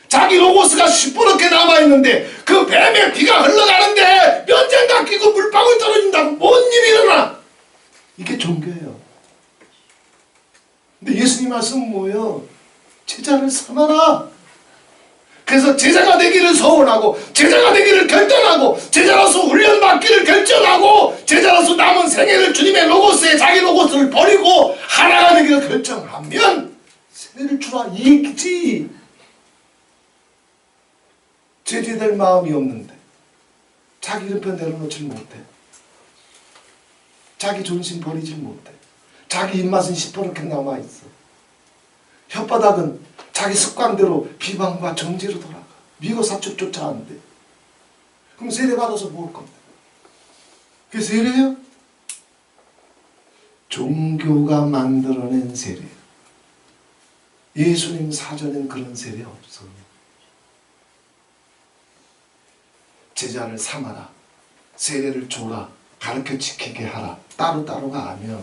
자기 로고스가 시퍼렇게 남아있는데 그 뱀에 피가 흘러가는데 면장갑 끼고 물방울 떨어진다고 뭔 일이 일어나? 이게 종교예요. 근데 예수님 말씀은 뭐예요? 제자를 삼아라. 그래서 제자가 되기를 소원하고 제자가 되기를 결단하고 제자로서 훈련받기를 결정하고 제자로서 남은 생애를 주님의 로고스에 자기 로고스를 버리고 하나가 되기를 결정하면 세례를 주라 이 얘기지. 제재될 마음이 없는데 자기 이름표 내려놓질 못해. 자기 존심 버리질 못해. 자기 입맛은 시퍼렇게 남아있어. 혓바닥은 자기 습관대로 비방과 정죄로 돌아가. 미고 사축조차 안 돼. 그럼 세례 받아서 뭐 할 겁니까? 그게 세례예요? 종교가 만들어낸 세례. 예수님 사전엔 그런 세례 없어. 제자를 삼아라. 세례를 줘라. 가르쳐 지키게 하라. 따로따로가 아니야.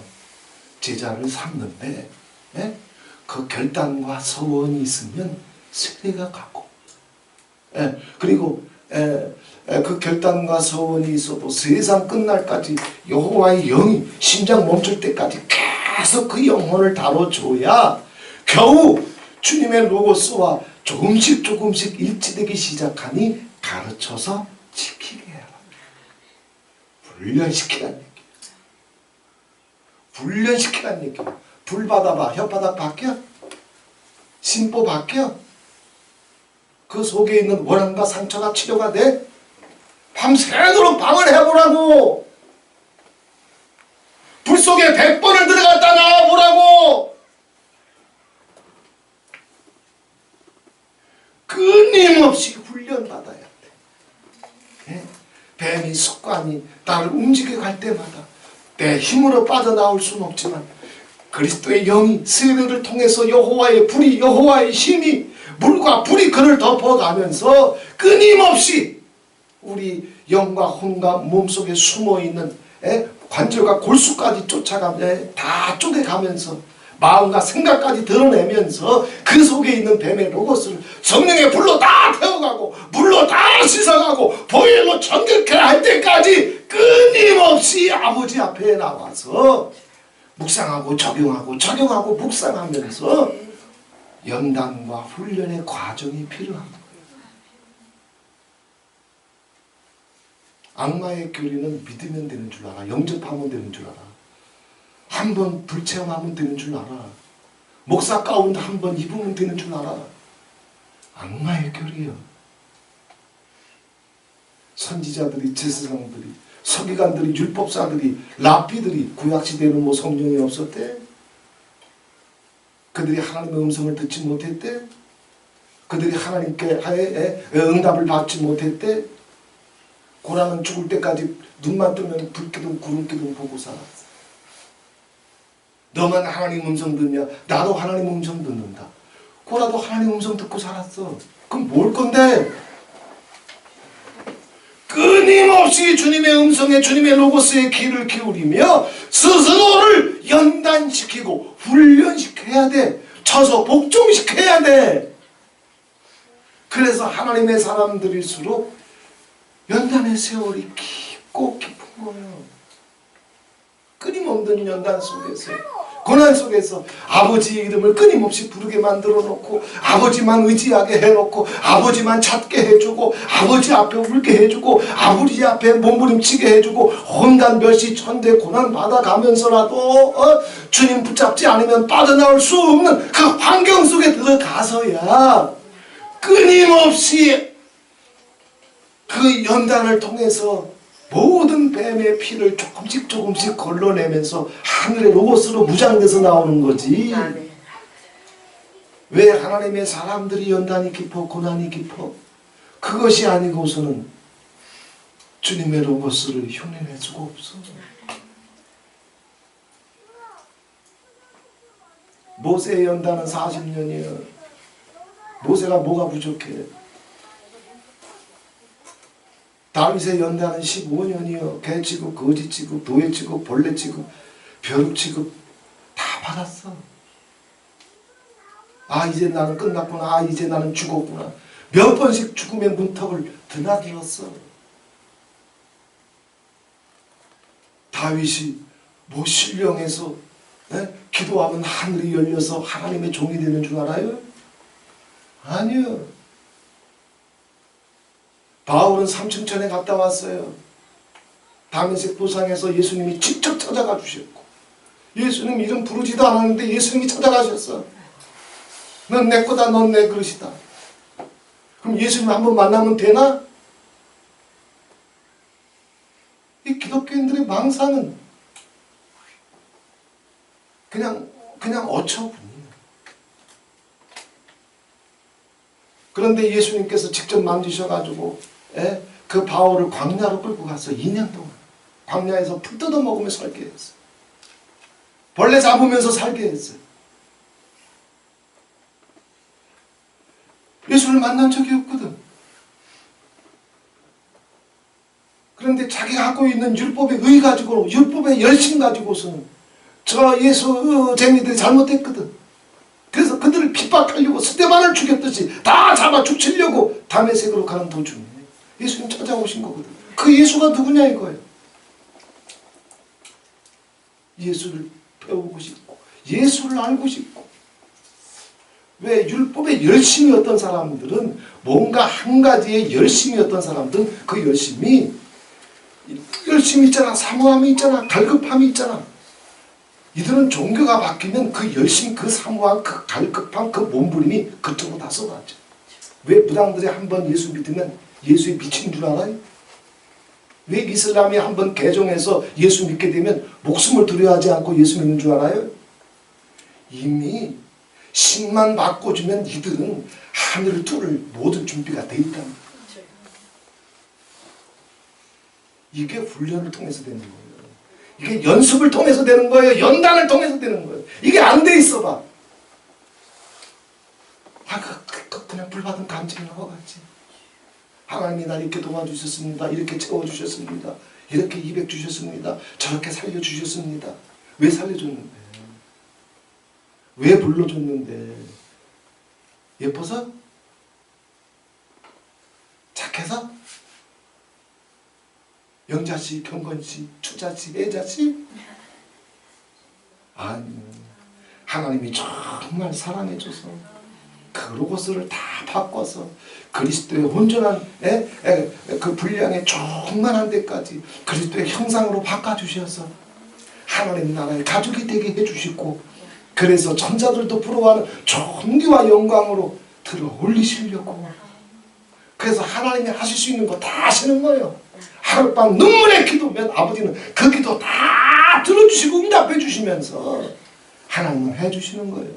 제자를 삼는데 그 결단과 소원이 있으면 세례가 가고 그리고 그 결단과 소원이 있어도 세상 끝날까지 여호와의 영이 심장 멈출 때까지 계속 그 영혼을 다뤄줘야 겨우 주님의 로고스와 조금씩 일치되기 시작하니 가르쳐서 지키게 해라. 훈련시키라는 얘기. 훈련시키라는 얘기. 불 받아봐. 혓바닥 바뀌어? 심보 바뀌어? 그 속에 있는 원한과 상처가 치료가 돼? 밤새도록 방을 해보라고. 불 속에 100번을 들어갔다 나와보라고. 끊임없이 훈련받아야 돼. 예? 뱀이 습관이 나를 움직여 갈 때마다 내 힘으로 빠져나올 수는 없지만 그리스도의 영이 세례를 통해서 여호와의 불이, 여호와의 힘이, 물과 불이 그를 덮어가면서 끊임없이 우리 영과 혼과 몸속에 숨어있는 관절과 골수까지 쫓아가며 다 쪼개가면서 마음과 생각까지 드러내면서 그 속에 있는 뱀의 로봇을 성령의 불로 다 태워가고 물로 다 씻어가고 보혈로 정결케 할 때까지 끊임없이 아버지 앞에 나와서 묵상하고 적용하고 묵상하면서 연단과 훈련의 과정이 필요한 거예요. 악마의 교리는 믿으면 되는 줄 알아. 영접하면 되는 줄 알아. 한번 불체험하면 되는 줄 알아. 목사 가운 한번 입으면 되는 줄 알아. 악마의 교리예요. 선지자들이, 제사장들이, 서기관들이, 율법사들이, 랍비들이 구약시대에는 뭐 성령이 없었대? 그들이 하나님의 음성을 듣지 못했대? 그들이 하나님께 응답을 받지 못했대? 고라는 죽을 때까지 눈만 뜨면 불기둥 구름기둥 보고 살았어. 너만 하나님 음성 듣냐? 나도 하나님 음성 듣는다. 고라도 하나님 음성 듣고 살았어. 그럼 뭘 건데? 끊임없이 주님의 음성에, 주님의 로고스에 귀를 기울이며 스스로를 연단시키고 훈련시켜야 돼. 쳐서 복종시켜야 돼. 그래서 하나님의 사람들일수록 연단의 세월이 깊고 깊은 거예요. 끊임없는 연단 속에서, 고난 속에서 아버지의 이름을 끊임없이 부르게 만들어 놓고 아버지만 의지하게 해놓고 아버지만 찾게 해주고 아버지 앞에 울게 해주고 아버지 앞에 몸부림치게 해주고 혼단 멸시 천대 고난 받아가면서라도 주님 붙잡지 않으면 빠져나올 수 없는 그 환경 속에 들어가서야 끊임없이 그 연단을 통해서 모든 뱀의 피를 조금씩 걸러내면서 하늘의 로봇으로 무장돼서 나오는 거지. 왜 하나님의 사람들이 연단이 깊어 고난이 깊어? 그것이 아니고서는 주님의 로봇을 흉내낼 수가 없어. 모세의 연단은 40년이야. 모세가 뭐가 부족해? 다윗의 연단은 15년이요. 개 취급, 거지 취급, 노예 취급, 벌레 취급, 벼룩 취급 다 받았어. 아 이제 나는 끝났구나. 아 이제 나는 죽었구나. 몇 번씩 죽음의 문턱을 드나들었어. 다윗이 뭐 신령해서 기도하면 하늘이 열려서 하나님의 종이 되는 줄 알아요? 아니요. 바울은 삼층천에 갔다 왔어요. 다메섹 도상에서 예수님이 직접 찾아가 주셨고 예수님 이름 부르지도 않았는데 예수님이 찾아가셨어. 넌 내 거다. 넌 내 그릇이다. 그럼 예수님 한번 만나면 되나? 이 기독교인들의 망상은 그냥 어처구니야. 그런데 예수님께서 직접 만지셔가지고 그 바울을 광야로 끌고 가서 2년 동안 광야에서 풀 뜯어 먹으며 살게 했어요. 벌레 잡으면서 살게 했어요. 예수를 만난 적이 없거든. 그런데 자기가 갖고 있는 율법의 의 가지고 율법의 열심 가지고서는 저 예수쟁이들이 잘못했거든. 그래서 그들을 핍박하려고 스데반을 죽였듯이 다 잡아 죽이려고 다메섹으로 가는 도중에 예수님 찾아오신 거거든. 그 예수가 누구냐 이거예요. 예수를 배우고 싶고 예수를 알고 싶고 왜 율법에 열심히 어떤 사람들은 뭔가 한 가지에 열심히 어떤 사람들은 그 열심이 있잖아. 사모함이 있잖아. 갈급함이 있잖아. 이들은 종교가 바뀌면 그 열심, 그 사모함, 그 갈급함, 그 몸부림이 그쪽으로 다 쏟아져. 왜 무당들이 한번 예수 믿으면 예수에 미친 줄 알아요? 왜 이슬람이 한번 개종해서 예수 믿게 되면 목숨을 두려워하지 않고 예수 믿는 줄 알아요? 이미 신만 바꿔주면 이들은 하늘을 뚫을 모든 준비가 돼 있다는 거예요. 이게 훈련을 통해서 되는 거예요. 이게 연습을 통해서 되는 거예요. 연단을 통해서 되는 거예요. 이게 안 돼 있어 봐. 그냥 불받은 감정이 넘어갔지. 하나님이 날 이렇게 도와주셨습니다. 이렇게 채워주셨습니다. 이렇게 200 주셨습니다. 저렇게 살려주셨습니다. 왜 살려줬는데? 왜 불러줬는데? 예뻐서? 착해서? 영자씨, 경건씨, 추자씨, 애자씨? 아니, 하나님이 정말 사랑해줘서 그 로고스를 다 바꿔서 그리스도의 온전한 그 분량의 충만한 데까지 그리스도의 형상으로 바꿔주셔서 하나님 나라의 가족이 되게 해주시고, 그래서 천자들도 부러워하는 존귀와 영광으로 들어 올리시려고, 그래서 하나님이 하실 수 있는 거 다 하시는 거예요. 하룻밤 눈물의 기도면 아버지는 그 기도 다 들어주시고 응답해 주시면서 하나님은 해주시는 거예요.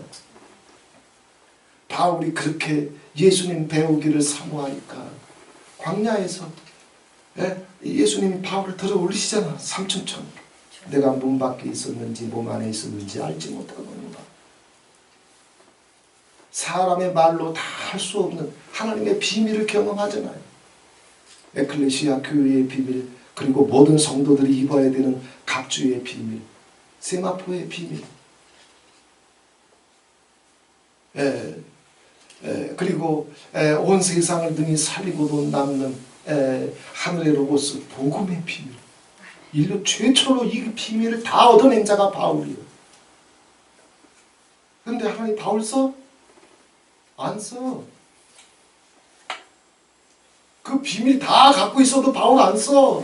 바울이 그렇게 예수님 배우기를 사모하니까 광야에서 예수님이 바울을 들어 올리시잖아. 삼천천. 내가 문 밖에 있었는지 몸 안에 있었는지 알지 못하노니와. 사람의 말로 다 할 수 없는 하나님의 비밀을 경험하잖아요. 에클레시아 교회의 비밀, 그리고 모든 성도들이 입어야 되는 갑주의 비밀, 세마포의 비밀, 그리고 온 세상을 등이 살리고도 남는 하늘의 로고스 복음의 비밀, 인류 최초로 이 비밀을 다 얻어낸 자가 바울이에요. 그런데 하나님 바울 써? 안 써. 그 비밀 다 갖고 있어도 바울 안 써.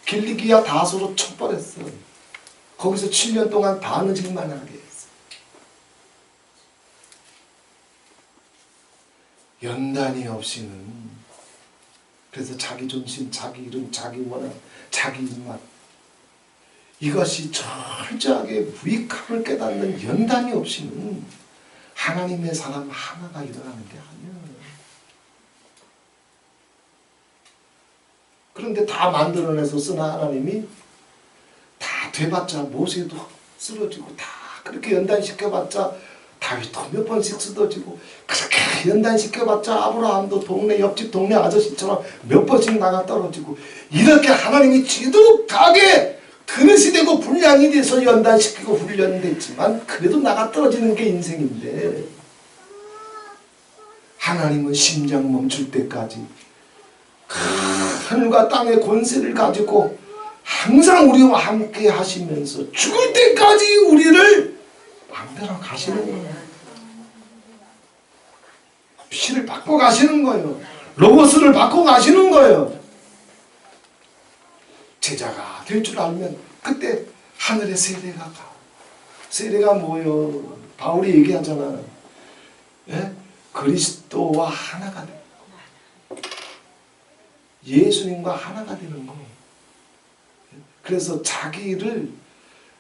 길리기아 다소로 쳐버렸어. 거기서 7년 동안 바느질만 하게 했어. 연단이 없이는, 그래서 자기 중심, 자기 이름, 자기 원한, 자기 입맛, 이것이 철저하게 무익함을 깨닫는 연단이 없이는 하나님의 사람 하나가 일어나는 게 아니야. 그런데 다 만들어내서 쓰나 하나님이 다 돼봤자 모세도 쓰러지고, 다 그렇게 연단시켜봤자 다윗도 몇 번씩 쓰러지고, 그렇게 연단시켜봤자 아브라함도 동네 옆집 동네 아저씨처럼 몇 번씩 나가 떨어지고, 이렇게 하나님이 지독하게 그릇이 되고 분량이 돼서 연단시키고 훈련됐지만 그래도 나가 떨어지는 게 인생인데, 하나님은 심장 멈출 때까지 하늘과 땅의 권세를 가지고 항상 우리와 함께 하시면서 죽을 때까지 우리를 만들어 가시는 거예요. 피를 바꿔 가시는 거예요. 로고스를 바꿔 가시는 거예요. 제자가 될 줄 알면 그때 하늘의 세례가 가. 세례가 뭐요? 바울이 얘기하잖아. 그리스도와 하나가 돼. 예수님과 하나가 되는 거. 그래서 자기를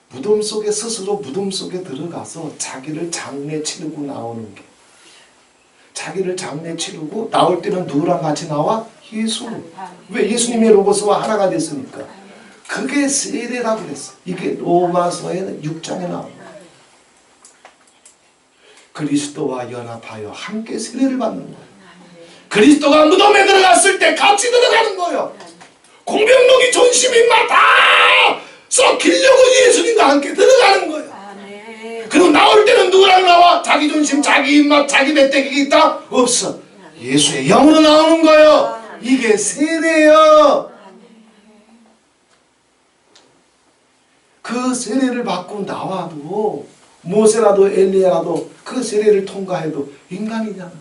무덤 속에, 스스로 무덤 속에 들어가서 자기를 장례 치르고 나오는 게, 자기를 장례 치르고 나올 때는 누구랑 같이 나와? 예수. 왜? 예수님의 로고스와 하나가 됐으니까. 그게 세례라고 그랬어. 이게 로마서에는 6장에 나옵니다. 그리스도와 연합하여 함께 세례를 받는 거예요. 그리스도가 무덤에 들어갔을 때 같이 들어가는 거예요. 공병록이 존심인마 다 썩히려고 예수님과 함께 들어가는 거예요. 그리고 나올 때는 누구랑 나와? 자기 존심, 자기 입맛, 자기 배때기 있다? 없어. 예수의 영으로 나오는 거예요. 이게 세례예요. 그 세례를 받고 나와도 모세라도 엘리야라도 그 세례를 통과해도 인간이잖아.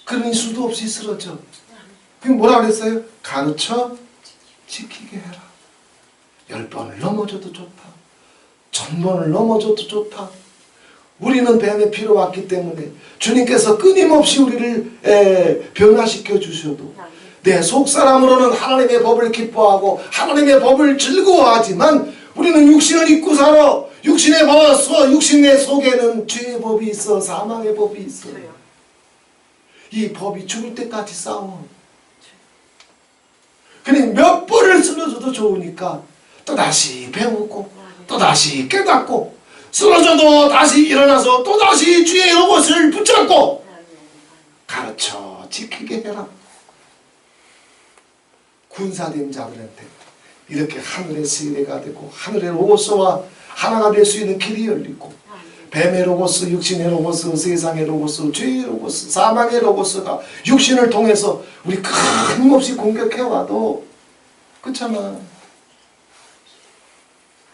그러니 수도 없이 쓰러져. 그럼 뭐라 그랬어요? 가르쳐 지키게 해라. 10번을 넘어져도 좋다. 1000번을 넘어져도 좋다. 우리는 뱀의 피로 왔기 때문에 주님께서 끊임없이 우리를 변화시켜 주셔도 내 속사람으로는 하나님의 법을 기뻐하고 하나님의 법을 즐거워하지만 우리는 육신을 입고 살아. 육신에 먹었어. 육신 내 속에는 죄의 법이 있어. 사망의 법이 있어. 이 법이 죽을 때까지 싸워. 그러니 몇 번을 쓰러져도 좋으니까 또다시 배우고 또다시 깨닫고 쓰러져도 다시 일어나서 또다시 주의 로봇을 붙잡고 가르쳐 지키게 해라. 군사된 자들한테 이렇게 하늘의 세례가 되고 하늘의 로고스와 하나가 될 수 있는 길이 열리고 뱀의 로고스, 육신의 로고스, 세상의 로고스, 죄의 로고스, 사망의 로고스가 육신을 통해서 우리 끊임없이 공격해와도 그렇잖아.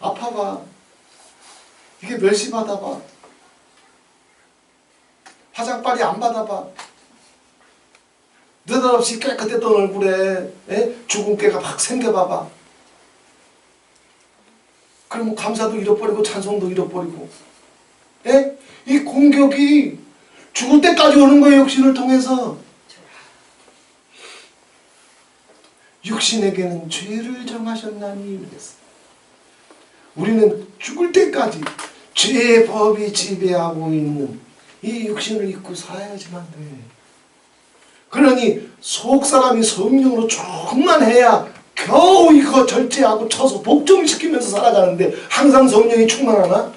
아파봐. 이게 멸시받아봐. 화장빨이 안 받아봐. 느닷없이 깨끗했던 얼굴에 주근깨가 막 생겨봐봐. 그럼 감사도 잃어버리고 찬송도 잃어버리고. 이 공격이 죽을 때까지 오는 거예요. 육신을 통해서. 육신에게는 죄를 정하셨나니 그랬어. 우리는 죽을 때까지 죄의 법이 지배하고 있는 이 육신을 입고 살아야지만 돼. 그러니 속사람이 성령으로 충만해야 겨우 이거 절제하고 쳐서 복종시키면서 살아가는데 항상 성령이 충만하나?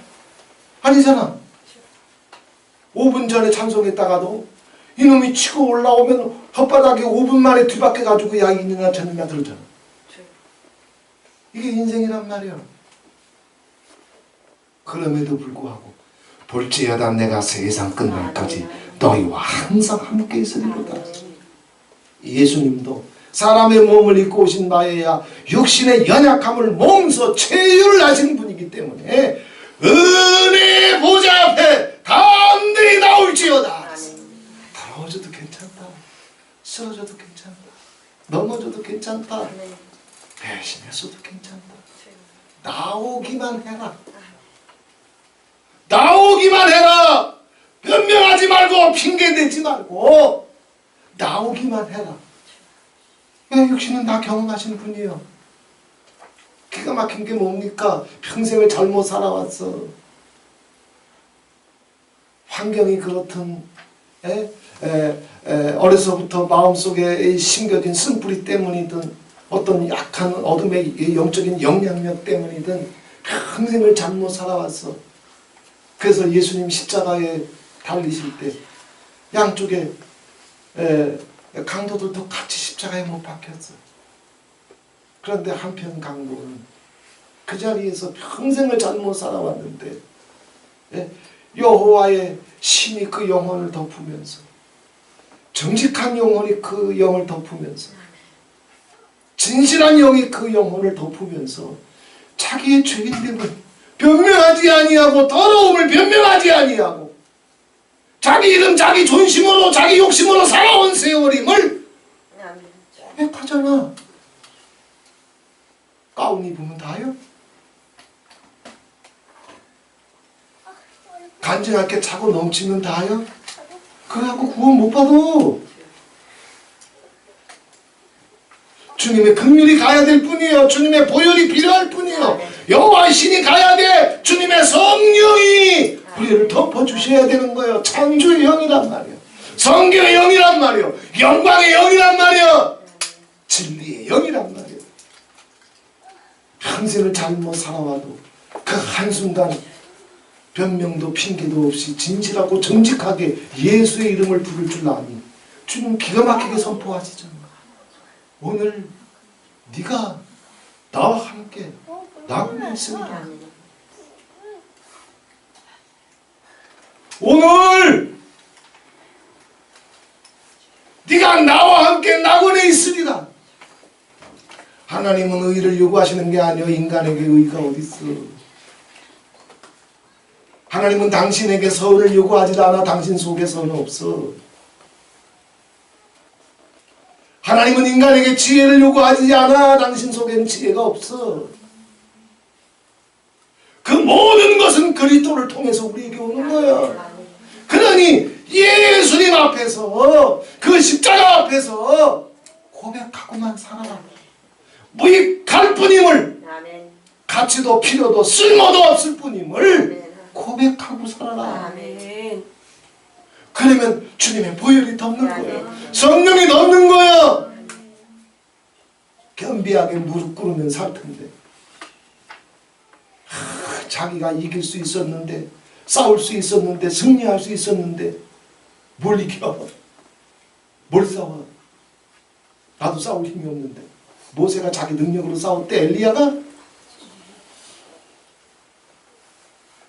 아니잖아. 5분 전에 찬송했다가도 이놈이 치고 올라오면 혓바닥에 5분 만에 뒤바뀌어가지고 야 있느냐 저느냐 그러잖아. 이게 인생이란 말이야. 그럼에도 불구하고 볼지어다 내가 세상 끝날까지 너희와 항상 함께 있으리로다. 예수님도 사람의 몸을 입고 오신 바에야 육신의 연약함을 몸소 체휼을 하신 분이기 때문에 은혜의 보좌 앞에 담대히 나올지어다. 더러워져도 괜찮다. 쓰러져도 괜찮다. 넘어져도 괜찮다. 배신했어도 괜찮다. 나오기만 해라. 나오기만 해라. 변명하지 말고 핑계대지 말고 나오기만 해라. 육신은 다 경험하신 분이에요. 기가 막힌 게 뭡니까? 평생을 잘못 살아왔어. 환경이 그렇든 어려서부터 마음속에 심겨진 쓴뿌리 때문이든 어떤 약한 어둠의 영적인 영향력 때문이든 평생을 잘못 살아왔어. 그래서 예수님 십자가에 달리실 때 양쪽에 강도들도 같이 십자가에 못 박혔어. 그런데 한편 강도는 그 자리에서 평생을 잘못 살아왔는데 여호와의 신이 그 영혼을 덮으면서 정직한 영혼이 그 영을 덮으면서 진실한 영이 그 영혼을 덮으면서 자기의 죄인됨을 변명하지 아니하고 더러움을 변명하지 아니하고 자기 이름 자기 존심으로 자기 욕심으로 살아온 세월임을 고백하잖아. 가운 입으면 다요? 간증할게 차고 넘치면 다요? 그래갖고 구원 못 받아. 주님의 긍휼이 가야 될 뿐이에요. 주님의 보혈이 필요할 뿐이에요. 여호와의 신이 가야 돼. 주님의 성령이 우리를 덮어주셔야 되는 거예요. 창조의 영이란 말이에요. 성경의 영이란 말이에요. 영광의 영이란 말이에요. 진리의 영이란 말이에요. 평생을 잘못 살아와도 그 한순간 변명도 핑계도 없이 진실하고 정직하게 예수의 이름을 부를 줄 아니 주님 기가 막히게 선포하시죠. 오늘 네가 나와 함께 나군에 있습니다. 오늘 네가 나와 함께 낙원에 있으리라. 하나님은 의를 요구하시는 게 아니요 인간에게 의가 어디 있어. 하나님은 당신에게 선을 요구하지도 않아. 당신 속에 선은 없어. 하나님은 인간에게 지혜를 요구하지 않아. 당신 속에는 지혜가 없어. 그 모든 것은 그리스도를 통해서 우리에게 오는 거야. 그러니 예수님 앞에서, 그 십자가 앞에서 고백하고만 살아라. 무익할 뿐임을, 가치도 필요도 쓸모도 없을 뿐임을 고백하고 살아라. 그러면 주님의 보혈이 덮는 거예요. 성령이 덮는 거예요. 겸비하게 무릎 꿇으면 살 텐데. 자기가 이길 수 있었는데, 싸울 수 있었는데, 승리할 수 있었는데 뭘 이겨? 뭘 싸워? 나도 싸울 힘이 없는데. 모세가 자기 능력으로 싸웠대. 엘리야가?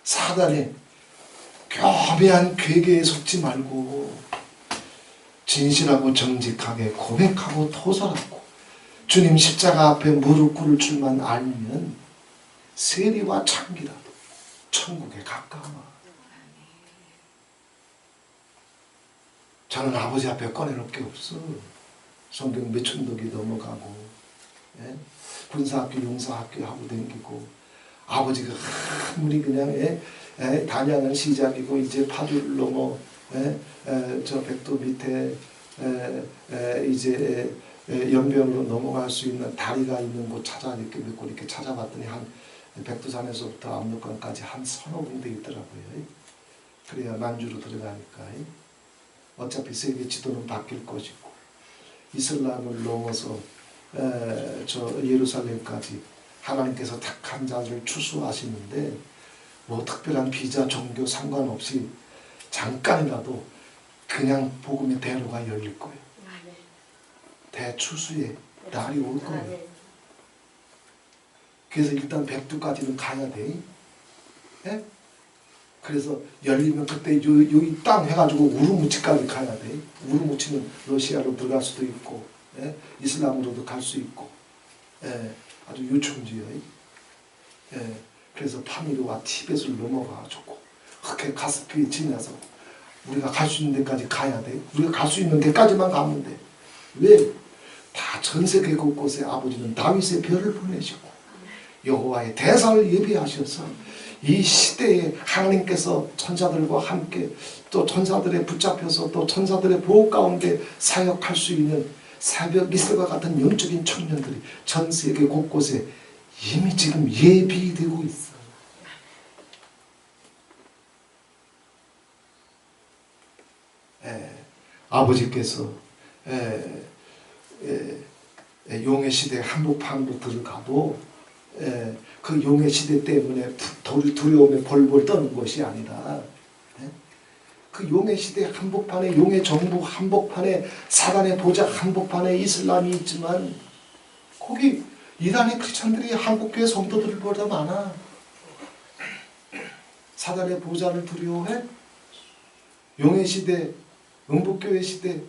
사단의 교묘한 괴계에 속지 말고 진실하고 정직하게 고백하고 토설하고 주님 십자가 앞에 무릎 꿇을 줄만 알면 세리와 창기라도 천국에 가까워. 저는 아버지 앞에 꺼내놓을 게 없어. 성경 몇 천독이 넘어가고, 예? 군사학교 용사학교 하고 다니고, 아버지가 아무리 그냥 단양은 시작이고 이제 파주를 넘어 저 백도 밑에 이제 연변으로 넘어갈 수 있는 다리가 있는 곳 찾아 이렇게 몇 곳 이렇게 찾아봤더니 한 백두산에서부터 압록강까지 한 서너 군데 있더라고요. 그래야 만주로 들어가니까. 어차피 세계 지도는 바뀔 것이고 이슬람을 넘어서 저 예루살렘까지 하나님께서 택한 자들을 추수하시는데 뭐 특별한 비자 종교 상관없이 잠깐이라도 그냥 복음의 대로가 열릴 거예요. 대추수의 날이 올 거예요. 그래서 일단 백두까지는 가야 돼. 예? 그래서 열리면 그때 여기 땅 해가지고 우르무치까지 가야 돼. 우르무치는 러시아로 들어갈 수도 있고, 예? 이슬람으로도 갈 수 있고, 예? 아주 요충지요. 예? 그래서 파미르와 티벳을 넘어가가지고 흑해 가스피에 지나서 우리가 갈 수 있는 데까지 가야 돼. 우리가 갈 수 있는 데까지만 가면 돼. 왜? 다 전 세계 곳곳에 아버지는 다윗의 별을 보내시고 여호와의 대사를 예비하셔서 이 시대에 하나님께서 천사들과 함께 또 천사들에 붙잡혀서 또 천사들의 보호 가운데 사역할 수 있는 새벽 이슬과 같은 영적인 청년들이 전 세계 곳곳에 이미 지금 예비되고 있어. 아버지께서 용의 시대 한복판으로 들어가도 그 용의 시대 때문에 두려움에 벌벌 떠는 것이 아니라 그 용의 시대 한복판에 용의 정부 한복판에 사단의 보좌 한복판에 이슬람이 있지만 거기 이란의 크리스찬들이 한국교회 성도들보다 많아. 사단의 보좌를 두려워해? 용의 시대, 응복교회 시대,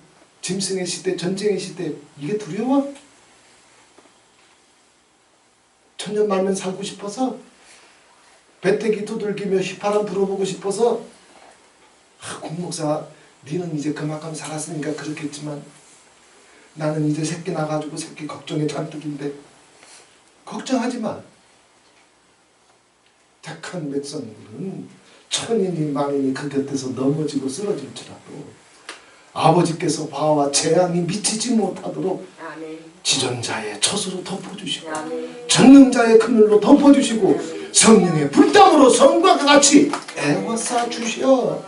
짐승의 시대, 전쟁의 시대 이게 두려워? 천년 말면 살고 싶어서? 배때기 두들기며 휘파람 불어보고 싶어서? 공목사 니는 이제 그만큼 살았으니까 그렇겠지만 나는 이제 새끼 나가지고 새끼 걱정에 잔뜩인데 걱정하지 마. 택한 백성들은 천인이 만인이 그 곁에서 넘어지고 쓰러질지라도 아버지께서 바와 재앙이 미치지 못하도록 지존자의 젖으로 덮어주시고 전능자의 그늘로 덮어주시고 성령의 불담으로 성과 같이 애워싸 주시어.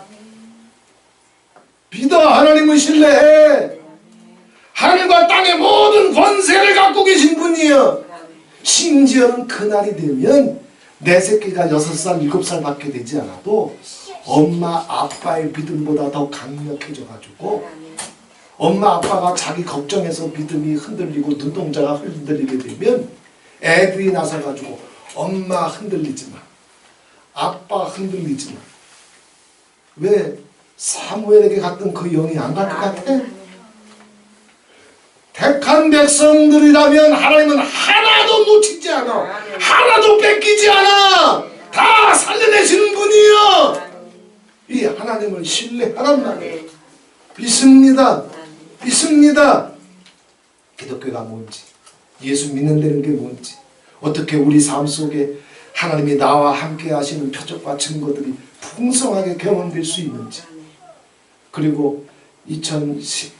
믿어. 하나님을 신뢰해. 하늘과 땅의 모든 권세를 갖고 계신 분이여. 심지어는 그날이 되면 내 새끼가 6살, 7살 밖에 되지 않아도 엄마 아빠의 믿음보다 더 강력해져가지고 엄마 아빠가 자기 걱정해서 믿음이 흔들리고 눈동자가 흔들리게 되면 애들이 나서가지고 엄마 흔들리지 마, 아빠 흔들리지 마. 왜? 사무엘에게 갔던 그 영이 안 갈 것 같아? 택한 백성들이라면 하나님은 하나도 놓치지 않아. 하나도 뺏기지 않아. 다 살려내시는 분이요. 이 하나님을 신뢰하란 말이에요. 믿습니다. 믿습니다. 기독교가 뭔지, 예수 믿는다는 게 뭔지, 어떻게 우리 삶 속에 하나님이 나와 함께 하시는 표적과 증거들이 풍성하게 경험될 수 있는지, 그리고 2010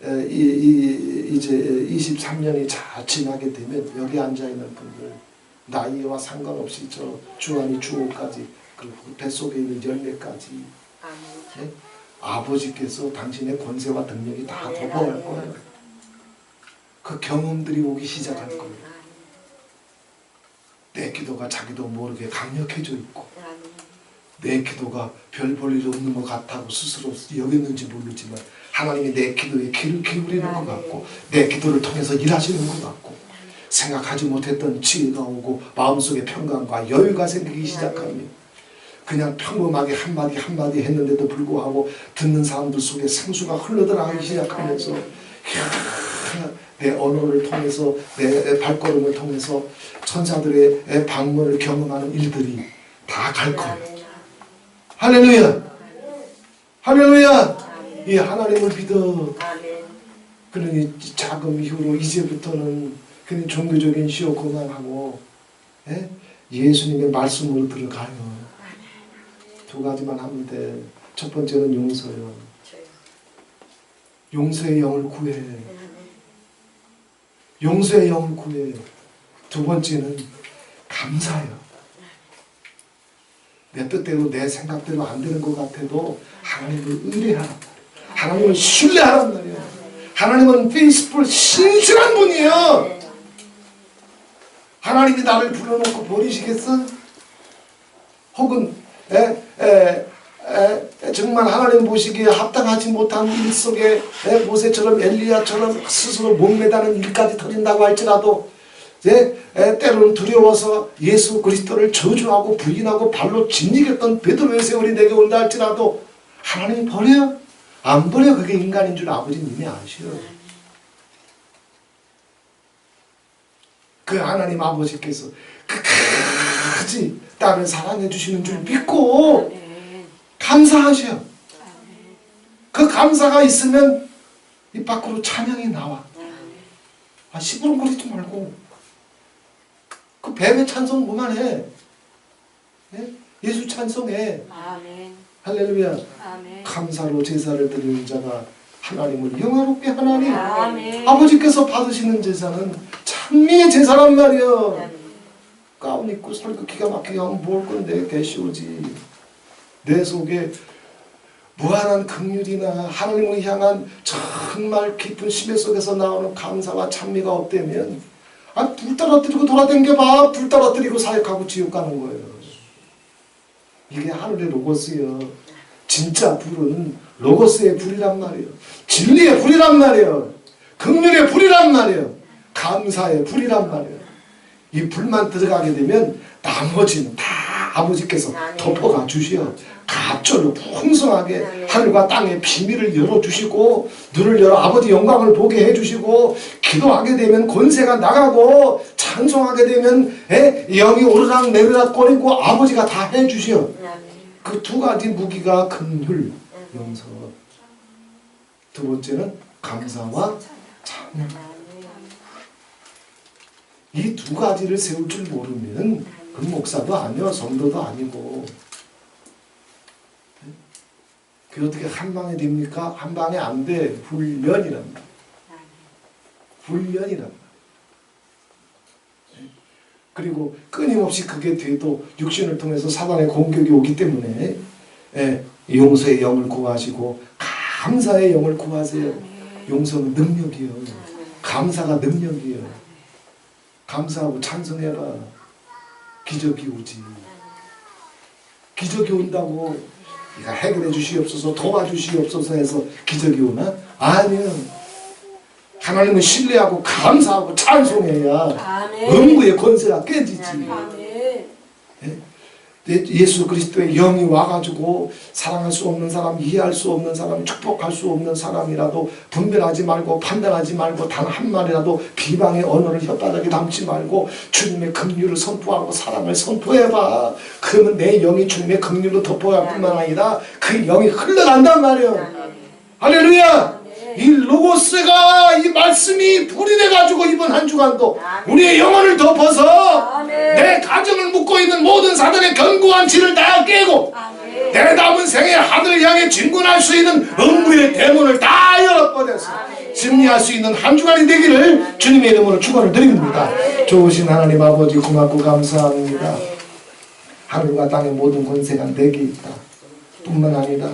이제 23년이 잘 지나게 되면 여기 앉아있는 분들 나이와 상관없이 저 주안이 주호까지 그리고 뱃속에 있는 열매까지 네? 아버지께서 당신의 권세와 능력이 다 덮어갈 거예요. 그 경험들이 오기 시작할 거예요. 내 기도가 자기도 모르게 강력해져 있고 내 기도가 별 볼 일 없는 것 같다고 스스로 여겼는지 모르지만 하나님이 내 기도에 귀를 기울이는 것 같고 내 기도를 통해서 일하시는 것 같고 생각하지 못했던 지혜가 오고 마음속에 평강과 여유가 생기기 시작하며 그냥 평범하게 한마디 한마디 했는데도 불구하고 듣는 사람들 속에 생수가 흘러들어가기 시작하면서 내 언어를 통해서 내 발걸음을 통해서 천사들의 방문을 경험하는 일들이 다 갈 거예요. 할렐루야! 할렐루야! 이 하나님을 믿어. 그러니 자금 이후로 이제부터는 그냥 종교적인 시호 그만하고 예수님의 말씀으로 들어가요. 두 가지만 하면 돼. 첫 번째는 용서요. 용서의 영을 구해. 용서의 영을 구해. 두 번째는 감사요. 내 뜻대로 내 생각대로 안 되는 것 같아도 하나님을 의뢰하란 말이에요. 하나님을 신뢰하란 말이에요. 하나님은 페이스풀 신실한 분이에요. 하나님이 나를 불러놓고 버리시겠어? 혹은 정말 하나님 보시기에 합당하지 못한 일 속에 모세처럼 엘리야처럼 스스로 목매다는 일까지 터진다고 할지라도 때로는 두려워서 예수 그리스도를 저주하고 부인하고 발로 짓이겼던 베드로의 세월이 내게 온다 할지라도 하나님이 버려요? 안 버려. 그게 인간인 줄 아버지는 이미 아셔. 그 하나님 아버지께서 끝까지 딸을 사랑해 주시는 줄 믿고 감사하셔. 그 감사가 있으면 입 밖으로 찬양이 나와. 시부렁거리지 말고 그 뱀의 찬송 그만해. 예수 찬송해. 아멘. 할렐루야. 아멘. 감사로 제사를 드리는 자가 하나님을 영화롭게 하나니 아멘. 아버지께서 받으시는 제사는 찬미의 제사란 말이야. 가운 입고 설교 기가 막히게 하면 뭘 건데 개시오지. 내 속에 무한한 긍휼이나 하나님을 향한 정말 깊은 심해 속에서 나오는 감사와 찬미가 없다면 불 떨어뜨리고 돌아댕겨봐. 불 떨어뜨리고 사역하고 지옥 가는 거예요. 이게 하늘의 로고스예요. 진짜 불은 로고스의 불이란 말이에요. 진리의 불이란 말이에요. 긍휼의 불이란 말이에요. 감사의 불이란 말이에요. 이 불만 들어가게 되면 나머지는 다 아버지께서 덮어가 주시어 갑절로 풍성하게 하늘과 땅의 비밀을 열어주시고 눈을 열어 아버지 영광을 보게 해주시고 기도하게 되면 권세가 나가고 찬송하게 되면 영이 오르락 내리락 거리고 아버지가 다 해주시어. 그 두 가지 무기가 긍휼, 용서. 두 번째는 감사와 찬양. 이 두 가지를 세울 줄 모르면 그 목사도 아니요 성도도 아니고 그게 어떻게 한 방에 됩니까? 한 방에 안 돼. 훈련이란 말이야. 훈련이란 말이야. 그리고 끊임없이 그게 돼도 육신을 통해서 사단의 공격이 오기 때문에 용서의 영을 구하시고 감사의 영을 구하세요. 용서는 능력이에요. 감사가 능력이에요. 감사하고 찬송해라. 기적이 오지. 기적이 온다고 이가 해결해 주시옵소서 도와주시옵소서 해서 기적이 오나? 아니요. 하나님은 신뢰하고 감사하고 찬송해야 아멘. 음부의 권세가 깨지지. 아멘. 예수 그리스도의 영이 와가지고 사랑할 수 없는 사람, 이해할 수 없는 사람, 축복할 수 없는 사람이라도 분별하지 말고 판단하지 말고 단 한 마디라도 비방의 언어를 혓바닥에 담지 말고 주님의 긍휼을 선포하고 사랑을 선포해봐. 그러면 내 영이 주님의 긍휼로 덮어갈 뿐만 아니라 그 영이 흘러간단 말이에요. 할렐루야! 이 로고스가, 이 말씀이 불이 돼가지고 이번 한 주간도 우리의 영혼을 덮어서 내 가정을 묶고 있는 모든 사단의 견고한 질을 다 깨고 내 남은 생에 하늘을 향해 진군할 수 있는 음부의 대문을 다 열어버려서 승리할 수 있는 한 주간이 되기를 주님의 이름으로 축원을 드립니다. 좋으신 하나님 아버지 고맙고 감사합니다. 하늘과 땅의 모든 권세가 내게 있다 뿐만 아니라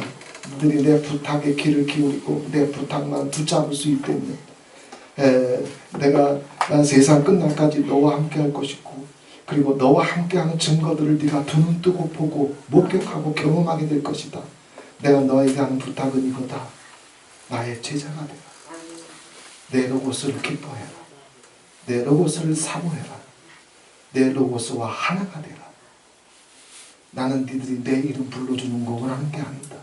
너희들이 내 부탁에 귀를 기울이고 내 부탁만 붙잡을 수 있기 때문에 내가 세상 끝날까지 너와 함께 할 것이고 그리고 너와 함께하는 증거들을 네가 두 눈 뜨고 보고 목격하고 경험하게 될 것이다. 내가 너에게 하는 부탁은 이거다. 나의 제자가 되라. 내 로고스를 기뻐해라. 내 로고스를 사모해라. 내 로고스와 하나가 되라. 나는 니들이 내 이름 불러주는 거 원하는 게 아니다.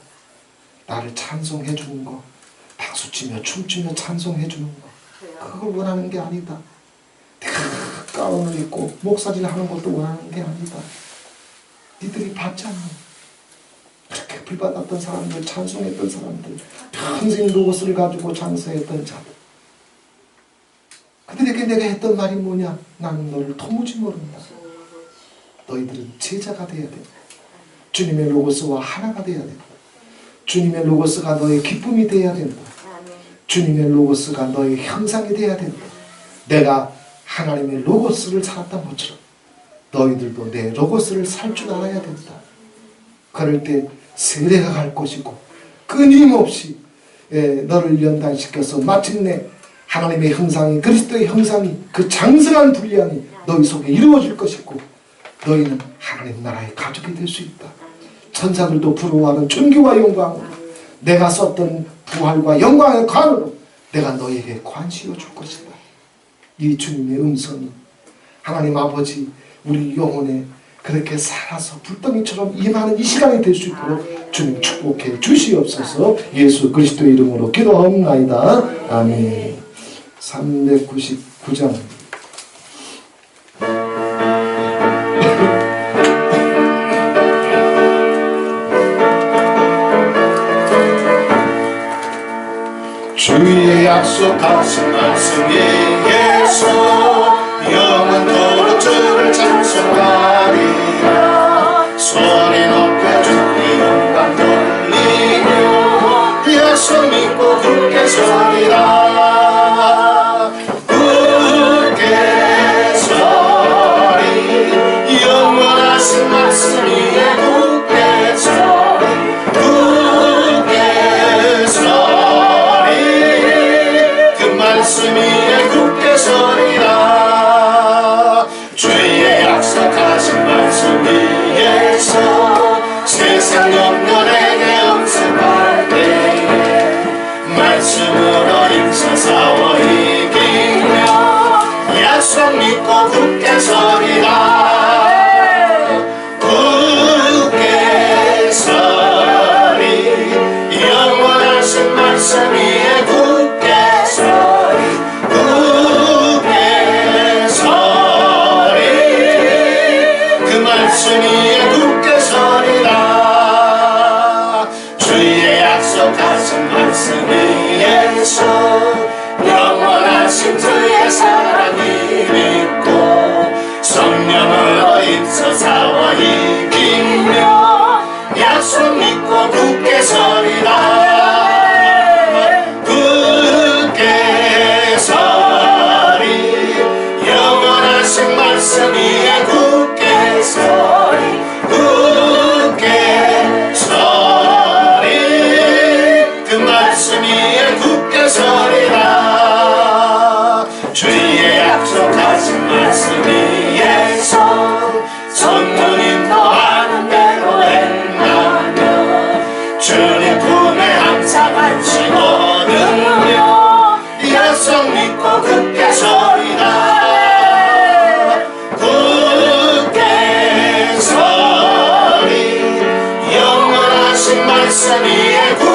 나를 찬송해 주는 거, 박수치며 춤추며 찬송해 주는 거, 그걸 원하는 게 아니다. 내가 가운을 입고 목사질 하는 것도 원하는 게 아니다. 니들이 봤잖아. 그렇게 불받았던 사람들, 찬송했던 사람들, 평생 로고스를 가지고 장사했던 자들, 그들에게 내가 했던 말이 뭐냐? 나는 너를 도무지 모른다. 너희들은 제자가 되어야 된다. 주님의 로고스와 하나가 되어야 된다. 주님의 로고스가 너의 기쁨이 되어야 된다. 주님의 로고스가 너의 형상이 되어야 된다. 내가 하나님의 로고스를 살았던 것처럼 너희들도 내 로고스를 살 줄 알아야 된다. 그럴 때 세례가 갈 것이고 끊임없이 너를 연단시켜서 마침내 하나님의 형상이, 그리스도의 형상이, 그 장성한 분량이 너희 속에 이루어질 것이고 너희는 하나님 나라의 가족이 될 수 있다. 천사들도 부러워하는 존귀와 영광으로 내가 썼던 부활과 영광의 관으로 내가 너에게 관시어 줄 것이다. 이 주님의 음성이 하나님 아버지 우리 영혼에 그렇게 살아서 불덩이처럼 임하는 이 시간이 될 수 있도록 주님 축복해 주시옵소서. 예수 그리스도의 이름으로 기도하옵나이다. 아멘. 399장 주의 약속하신 말씀에 의해서 영원토록 주를 찬송하리라. 소리 높여 주의 영광 돌리며 약속 믿고 굳게 서리라. 굳게 서리 영원하신 말씀 위에 굳게 서리. 굳게 서리 말씀 위에 굳게 서리라. 주의 약속하신 말씀 위에서 세상 영년에게 엄습할 때에 말씀으로 힘써 싸워 이기며 약속 믿고 굳게 서리라. 굳게 서리 영원하신 말씀 위에 굳게 말씀 위에 굳게 서리라. 주의 약속하신 말씀 위에서 영원하신 주의 사랑이 믿고 말씀 위에